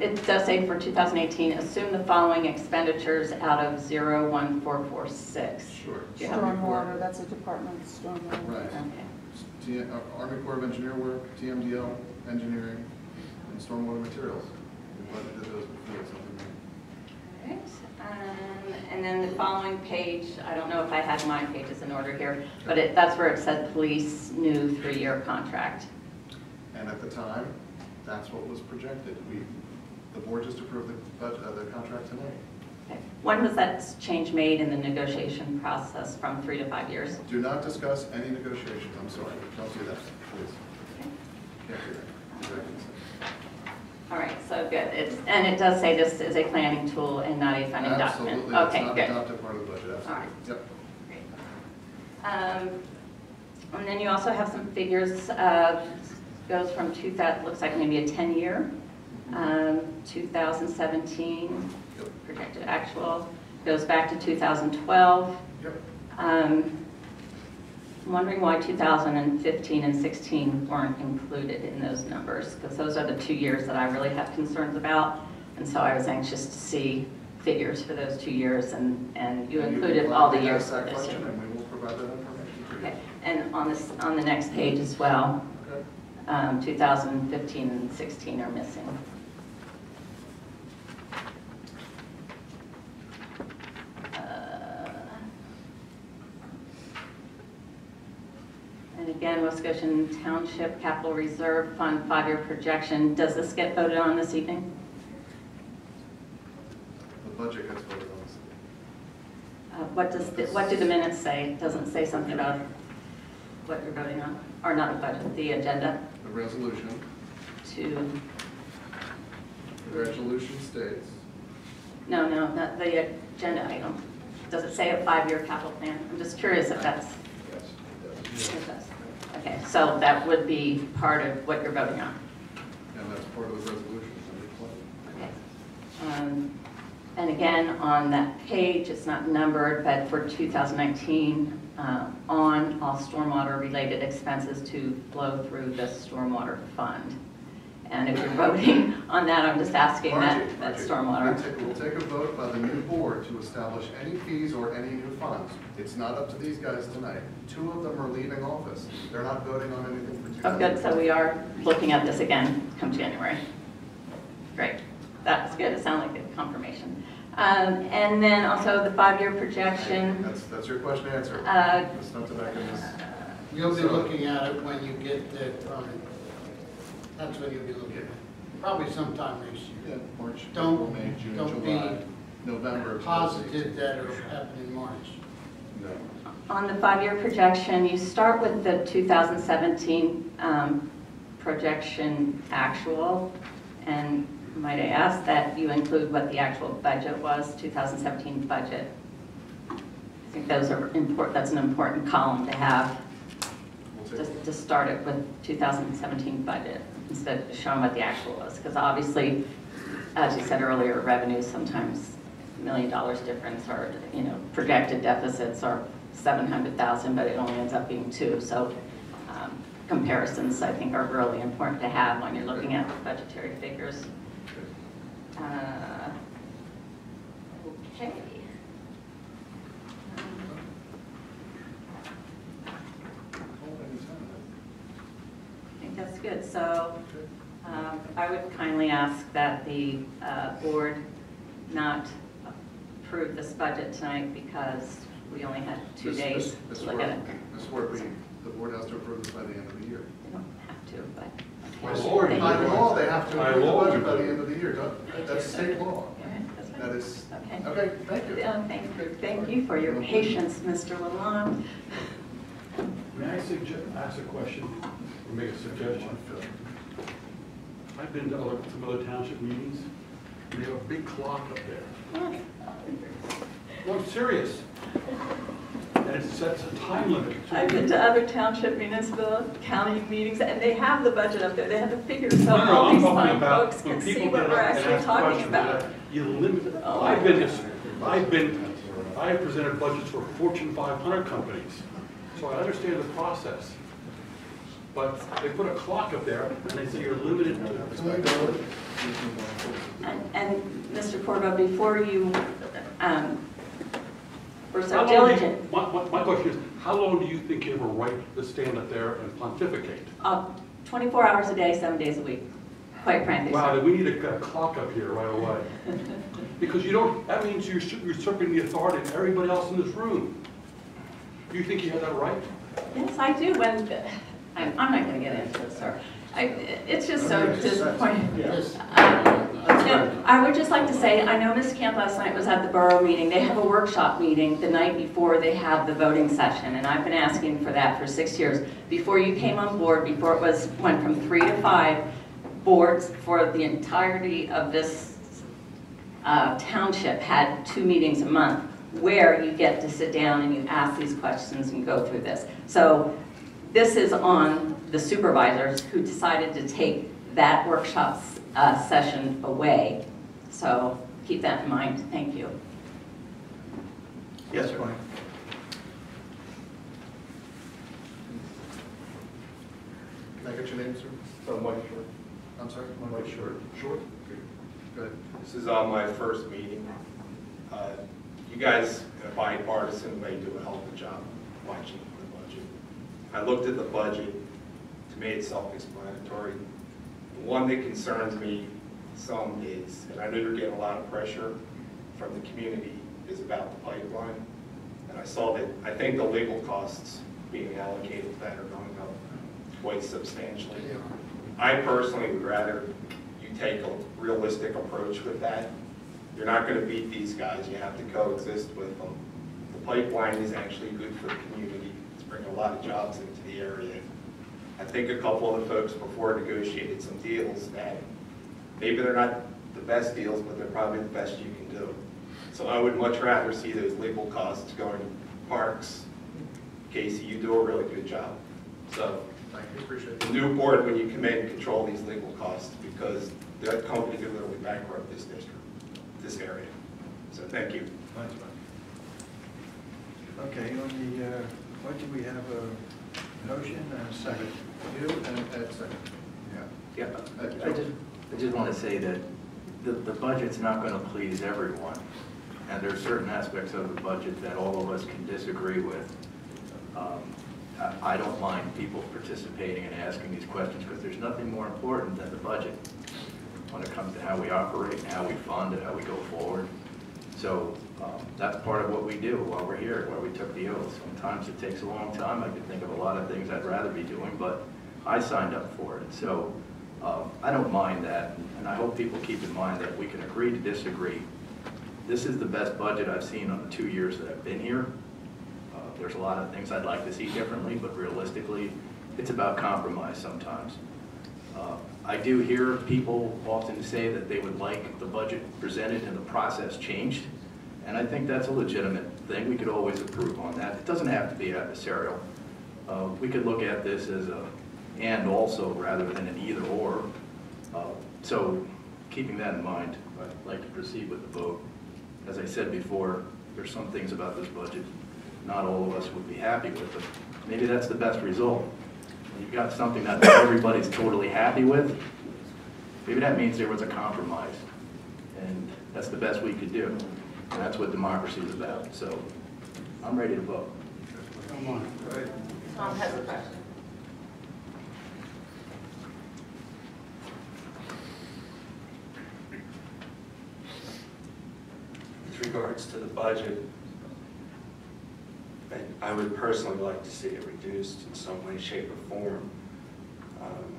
It does say for 2018, assume the following expenditures out of 01446. Sure. Do you have a report? stormwater, that's a department of stormwater. Right. Okay. Army Corps of Engineer work, TMDL, engineering, and stormwater materials. We budgeted those before, something. All right. And then the following page, I don't know if I had my pages in order here, but that's where it said police new 3-year contract. And at the time, that's what was projected. The board just approved the contract tonight. Okay. When was that change made in the negotiation process from 3 to 5 years? Do not discuss any negotiations, I'm sorry. Don't do that, please. Can't do that. Exactly. All right, so good. And it does say this is a planning tool and not a funding document. Absolutely, Okay, it's not good. adopted part of the budget, absolutely. All right. Yep. Great. And then you also have some figures, goes from 2000, looks like maybe a 10-year, 2017, projected actual, goes back to 2012. Yep. I'm wondering why 2015 and 16 weren't included in those numbers, because those are the 2 years that I really have concerns about. And so I was anxious to see figures for those 2 years, and you included all the years for this year. And we will provide that information to you. Okay. And on the next page as well, 2015 and 16 are missing. And again, West Goshen Township Capital Reserve Fund 5-year projection. Does this get voted on this evening? The budget gets voted on this. What do the minutes say? It doesn't say something about what you're voting on, or not the budget, the agenda. The resolution. To. The resolution states. No, not the agenda item. Does it say a 5-year capital plan? I'm just curious if that's. Yes, it does. Okay, so that would be part of what you're voting on. And that's part of the resolution. Okay. And again, on that page, it's not numbered, but for 2019, on all stormwater-related expenses to flow through the stormwater fund. And if you're voting on that, I'm just asking that stormwater. We'll take a vote by the new board to establish any fees or any new funds. It's not up to these guys tonight. 2 of them are leaving office. They're not voting on anything for 2019. Oh, good. So we are looking at this again come January. Great. That's good. It sounds like a confirmation. And then also the 5-year projection. That's your question answered. That's not to back in this. You'll be looking at it when you get the permit. That's when you'll be looking at it. Probably sometime next year. Yeah, March, Don't, April, May, June, don't July, be November. positive that it'll happen in March. No. On the 5-year projection, you start with the 2017 projection actual, and might I ask that you include what the actual budget was, 2017 budget. I think those are important. That's an important column to have. Just to start it with 2017 budget instead of showing what the actual was, because obviously, as you said earlier, revenues sometimes $1 million difference, or projected deficits are 700,000, but it only ends up being 2. So comparisons, I think, are really important to have when you're looking at budgetary figures. Okay. I think that's good. So I would kindly ask that the board not approve this budget tonight because we only had 2 days to look at it. This work, the board has to approve this by the end of the year. They don't have to, but. By law, they have to approve the budget by the end of the year. That's state law. That is, okay, thank you. Thank you for your patience, Mr. Lalonde. May I ask a question or make a suggestion? I've been to some other township meetings, and they have a big clock up there. No, I'm serious. And it sets a time limit. I've been to other township, municipal, county meetings, and they have the budget up there. They have the figures, so all these fine folks can see what we're actually talking about. You limit it. I have presented budgets for Fortune 500 companies, so I understand the process. But they put a clock up there, and they say you're limited to. And Mr. Corbo, before you were so diligent. My question is, how long do you think you have a right to stand up there and pontificate? 24 hours a day, 7 days a week, quite frankly. Wow, we need a clock up here right away. Because that means you're usurping the authority of everybody else in this room. You think you have that right? Yes, I do. I'm not going to get into it, sir. It's just so disappointing. I would just like to say, I know Ms. Camp last night was at the borough meeting. They have a workshop meeting the night before they have the voting session, and I've been asking for that for 6 years. Before you came on board, before it went from 3 to 5 boards for the entirety of this township had 2 meetings a month where you get to sit down and you ask these questions and go through this. So this is on the supervisors who decided to take that workshop session away. So keep that in mind. Thank you. Yes, Brian. Can I get your name, sir? Mike Short. I'm sorry? Mike Short. Short? Good. This is my first meeting. You guys, in a bipartisan way, do a hell of a job watching the budget. I looked at the budget. To me, it's self-explanatory. The one that concerns me some is, and I know you're getting a lot of pressure from the community, is about the pipeline. And I saw that, I think the legal costs being allocated to that are going up quite substantially. I personally would rather you take a realistic approach with that. You're not going to beat these guys. You have to coexist with them. The pipeline is actually good for the community. It's bringing a lot of jobs into the area. I think a couple of the folks before negotiated some deals that maybe they're not the best deals, but they're probably the best you can do. So I would much rather see those legal costs going to Parks. Casey, you do a really good job. So Thank you, appreciate it. the new board, when you come in, control these legal costs because that company could literally bankrupt this district, this area. So thank you. Thanks, Mike. Okay, on the budget, we have a motion and a second. You and Ed second. Yeah, I just want to say that the budget's not going to please everyone. And there are certain aspects of the budget that all of us can disagree with. I don't mind people participating and asking these questions because there's nothing more important than the budget when it comes to how we operate and how we fund and how we go forward. So that's part of what we do while we're here, while we took the oath. Sometimes it takes a long time. I could think of a lot of things I'd rather be doing, but I signed up for it. So I don't mind that, and I hope people keep in mind that we can agree to disagree. This is the best budget I've seen on the 2 years that I've been here. There's a lot of things I'd like to see differently, but realistically, it's about compromise sometimes. I do hear people often say that they would like the budget presented and the process changed, and I think that's a legitimate thing. We could always improve on that. It doesn't have to be adversarial. We could look at this as a and also rather than an either or. So keeping that in mind, I'd like to proceed with the vote. As I said before, there's some things about this budget not all of us would be happy with, but maybe that's the best result. You've got something that everybody's totally happy with, maybe that means there was a compromise, and that's the best we could do. And that's what democracy is about. So I'm ready to vote. Come on. Tom has a question. With regards to the budget, I would personally like to see it reduced in some way, shape, or form.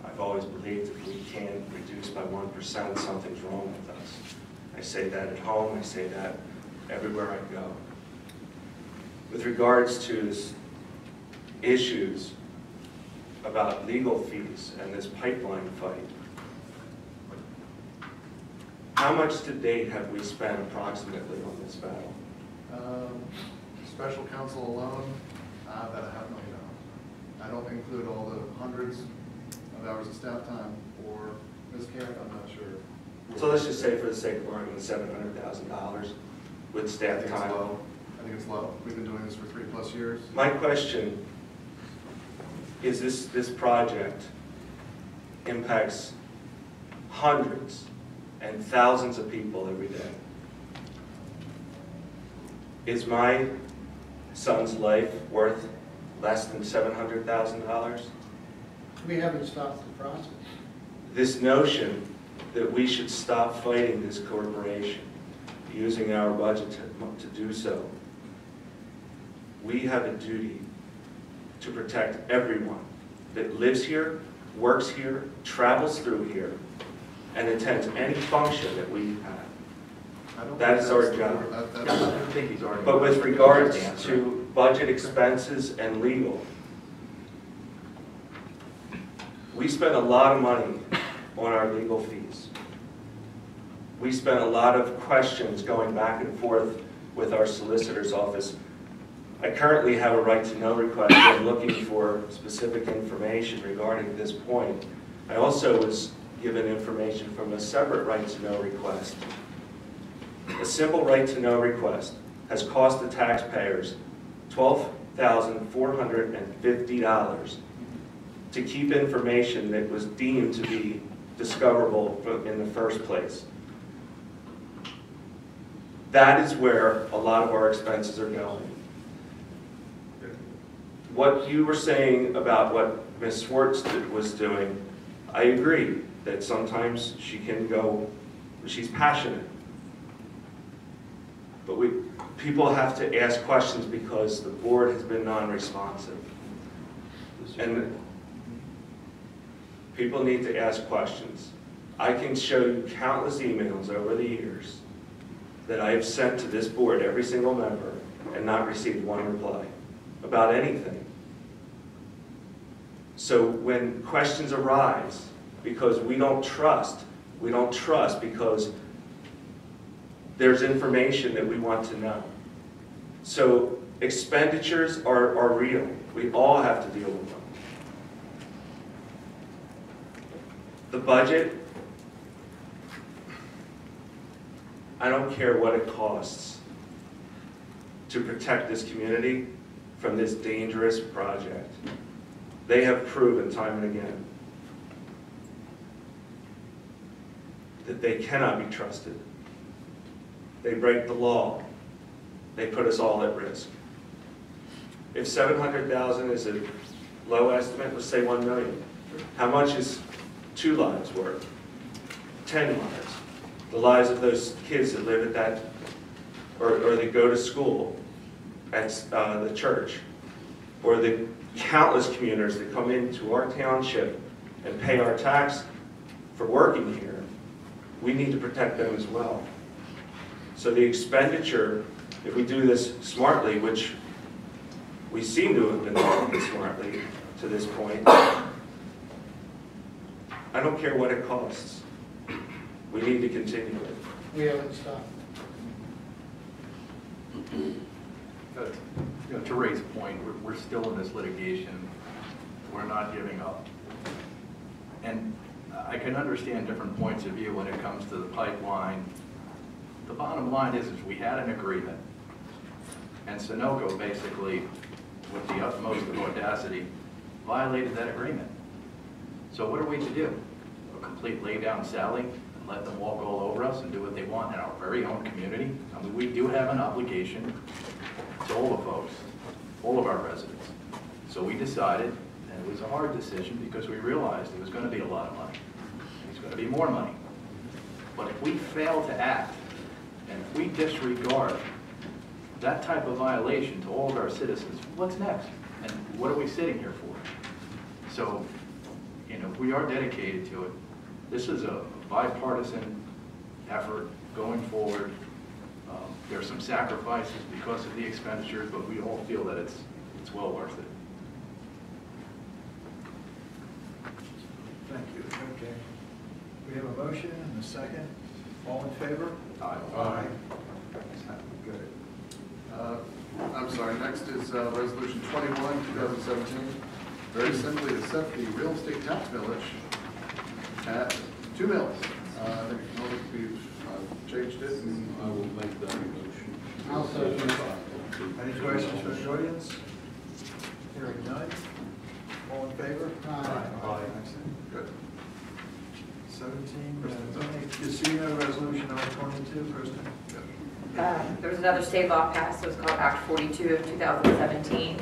I've always believed if we can't reduce by 1%, something's wrong with us. I say that at home, I say that everywhere I go. With regards to this issues about legal fees and this pipeline fight, how much to date have we spent approximately on this battle? Special counsel alone, about $500,000. I don't include all the hundreds of hours of staff time for Ms. Camp, I'm not sure. So let's just say for the sake of argument, $700,000 with staff time. I think it's low. We've been doing this for 3+ years. My question is this project impacts hundreds and thousands of people every day. Is my son's life worth less than $700,000? We haven't stopped the process. This notion that we should stop fighting this corporation, using our budget to do so, we have a duty to protect everyone that lives here, works here, travels through here, and attends any function that we have. That is our job. But with regards to budget expenses and legal, we spend a lot of money on our legal fees. We spend a lot of questions going back and forth with our solicitor's office. I currently have a right to know request. I'm looking for specific information regarding this point. I also was given information from a separate right to know request. A simple right to know request has cost the taxpayers $12,450 to keep information that was deemed to be discoverable in the first place. That is where a lot of our expenses are going. What you were saying about what Ms. Swartz was doing, I agree that sometimes she can go, she's passionate. But people have to ask questions because the board has been non-responsive. And people need to ask questions. I can show you countless emails over the years that I have sent to this board, every single member, and not received one reply about anything. So when questions arise, because we don't trust because there's information that we want to know. So expenditures are real. We all have to deal with them. The budget, I don't care what it costs to protect this community from this dangerous project. They have proven time and again that they cannot be trusted. They break the law. They put us all at risk. If 700,000 is a low estimate, let's say 1 million. How much is 2 lives worth? 10 lives. The lives of those kids that live at that, or that go to school at the church, or the countless commuters that come into our township and pay our tax for working here. We need to protect them as well. So the expenditure, if we do this smartly, which we seem to have been doing smartly to this point, I don't care what it costs. We need to continue it. We haven't stopped. To Ray's point, we're still in this litigation. We're not giving up. And I can understand different points of view when it comes to the pipeline. The bottom line is we had an agreement. And Sunoco basically, with the utmost of audacity, violated that agreement. So what are we to do? A complete lay down Sally and let them walk all over us and do what they want in our very own community? I mean, we do have an obligation to all the folks, all of our residents. So we decided, and it was a hard decision because we realized it was going to be a lot of money. It's going to be more money. But if we fail to act, and if we disregard that type of violation to all of our citizens, what's next? And what are we sitting here for? So, we are dedicated to it. This is a bipartisan effort going forward. There's some sacrifices because of the expenditures, but we all feel that it's well worth it. Thank you. Okay. We have a motion and a second. All in favor? Aye. Aye. Good. I'm sorry, next is Resolution 21, 2017. Very simply to set the real estate tax millage at 2 mils. I think we've changed it, and I will make that motion. I'll second. Any questions from the audience? Hearing none. All in favor? Aye. Excellent. Good. 17, zoning casino resolution number 22, Kristen. There was another state law passed, it was called Act 42 of 2017.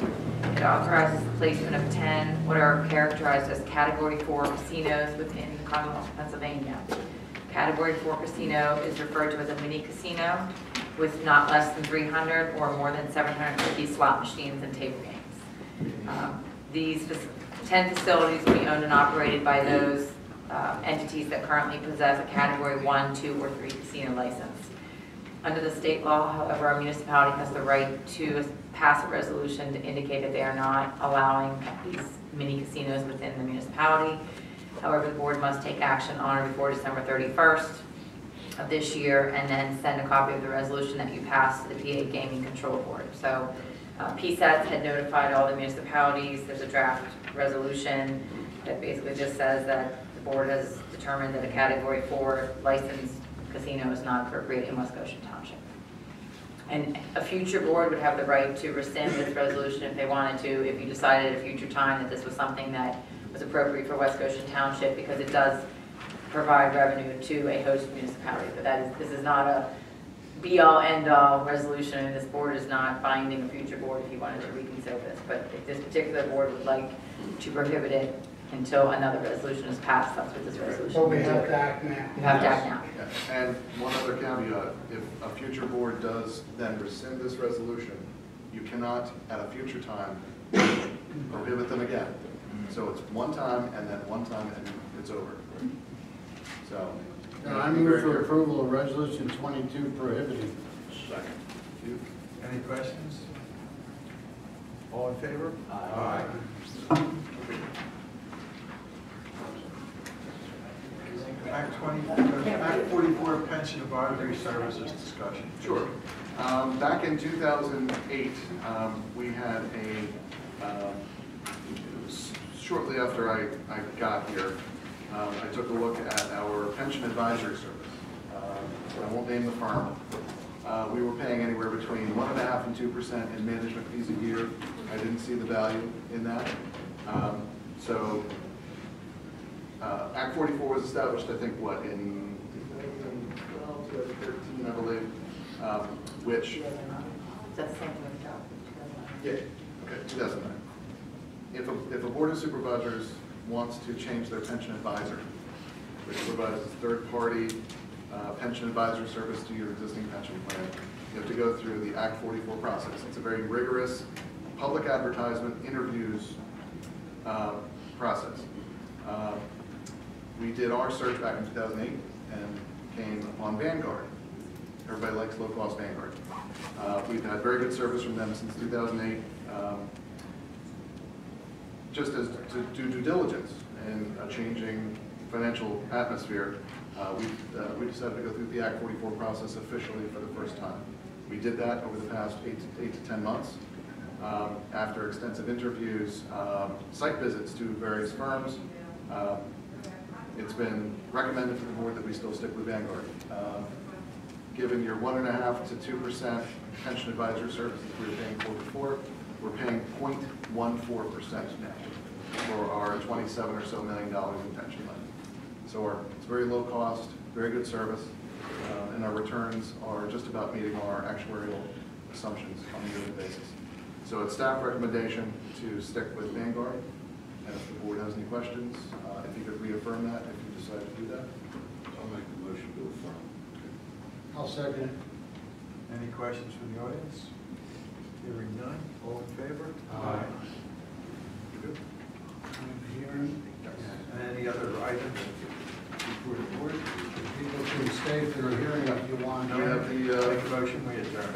It authorizes the placement of 10 what are characterized as Category 4 casinos within the Commonwealth of Pennsylvania. Category 4 casino is referred to as a mini casino with not less than 300 or more than 750 slot machines and table games. These 10 facilities will be owned and operated by those entities that currently possess a Category 1, 2, or 3 casino license. Under the state law, however, our municipality has the right to pass a resolution to indicate that they are not allowing these mini casinos within the municipality. However, the board must take action on or before December 31st of this year and then send a copy of the resolution that you passed to the PA Gaming Control Board. So PSATs had notified all the municipalities. There's a draft resolution that basically just says that the board has determined that a Category 4 licensed casino is not appropriate in West Goshen Township. And a future board would have the right to rescind this resolution if they wanted to, if you decided at a future time that this was something that was was appropriate for West Goshen Township because it does provide revenue to a host municipality. But this is not a be-all, end-all resolution, and this board is not binding a future board if you wanted to reconsider this. But if this particular board would like to prohibit it until another resolution is passed, that's what this resolution But will we do. have to act now. You have to act now. Yeah. And one other caveat, if a future board does then rescind this resolution, you cannot, at a future time, prohibit them again. So it's one time, and then one time, and it's over. So. I move for approval of resolution 22 prohibiting. Second. Any questions? All in favor? Aye. Act 44 pension advisory services discussion. Sure. Back in 2008, we had shortly after I got here, I took a look at our pension advisory service. I won't name the firm. We were paying anywhere between 1.5% and 2% in management fees a year. I didn't see the value in that. So Act 44 was established, I think, what, in 2012, 2013, I believe, which... Is that the same thing with job? Yeah, okay, 2009. If a board of supervisors wants to change their pension advisor, which provides a third-party pension advisor service to your existing pension plan, you have to go through the Act 44 process. It's a very rigorous public advertisement, interviews process. We did our search back in 2008 and came upon Vanguard. Everybody likes low-cost Vanguard. We've had very good service from them since 2008. Just as to do due diligence in a changing financial atmosphere, we decided to go through the Act 44 process officially for the first time. We did that over the past 8 to 10 months. After extensive interviews, site visits to various firms, it's been recommended to the board that we still stick with Vanguard. Given your 1.5% to 2% pension advisor services we were paying for before, we're paying 0.14% now for our $27 or so million in pension money. So it's very low cost, very good service, and our returns are just about meeting our actuarial assumptions on a yearly basis. So it's staff recommendation to stick with Vanguard, and if the board has any questions, if you could reaffirm that, if you decide to do that. I'll make the motion to affirm. I'll second it. Any questions from the audience? Hearing none, all in favor? Aye. Good. Hearing. Any other items before the board? People can stay for the hearing if you want. Now we have the Make a motion, we adjourn.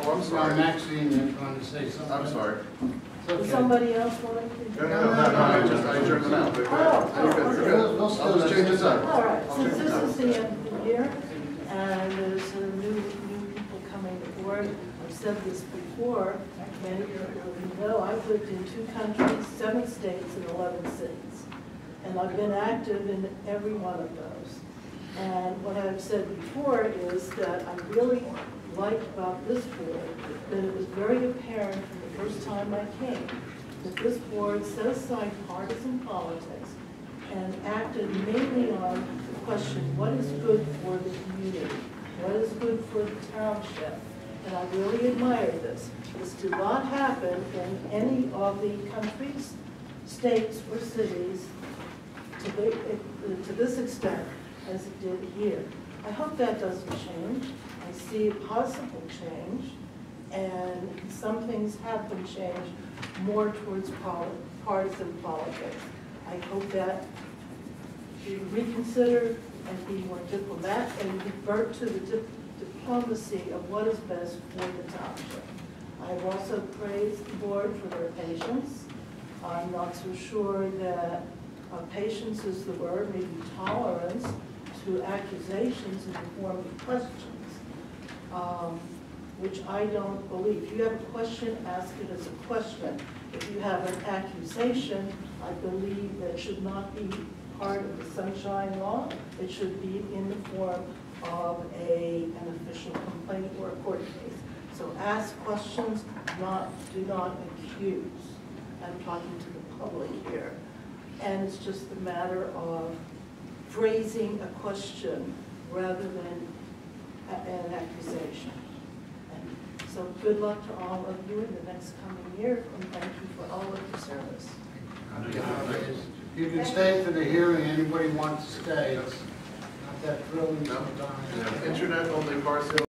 Oh, I'm sorry. Maxine is going to say something. I'm sorry. Okay. Somebody else wanted to? No, I adjourned them out. But We'll I'll just change this up. All right, I'll since change this it is up. the end of the year, and there's new people coming aboard, I've said this before, many people know, I've lived in 2 countries, 7 states, and 11 cities. And I've been active in every one of those. And what I've said before is that I really liked about this board that it was very apparent from the first time I came that this board set aside partisan politics and acted mainly on the question, what is good for the community? What is good for the township? And I really admire this. This did not happen in any of the countries, states, or cities to this extent as it did here. I hope that doesn't change. I see a possible change, and some things have been changed more towards partisan politics. I hope that you reconsider and be more diplomatic and revert to the diplomacy of what is best for the township. I've also praised the board for their patience. I'm not so sure that patience is the word, maybe tolerance to accusations in the form of questions, which I don't believe. If you have a question, ask it as a question. If you have an accusation, I believe that should not be part of the Sunshine Law. It should be in the form of an official complaint or a court case. So ask questions, do not accuse. I'm talking to the public here. And it's just a matter of phrasing a question rather than an accusation. And so good luck to all of you in the next coming year, and thank you for all of your service. You can stay for the hearing, anybody wants to stay. It's not that thrilling sometimes. Internet only car sales.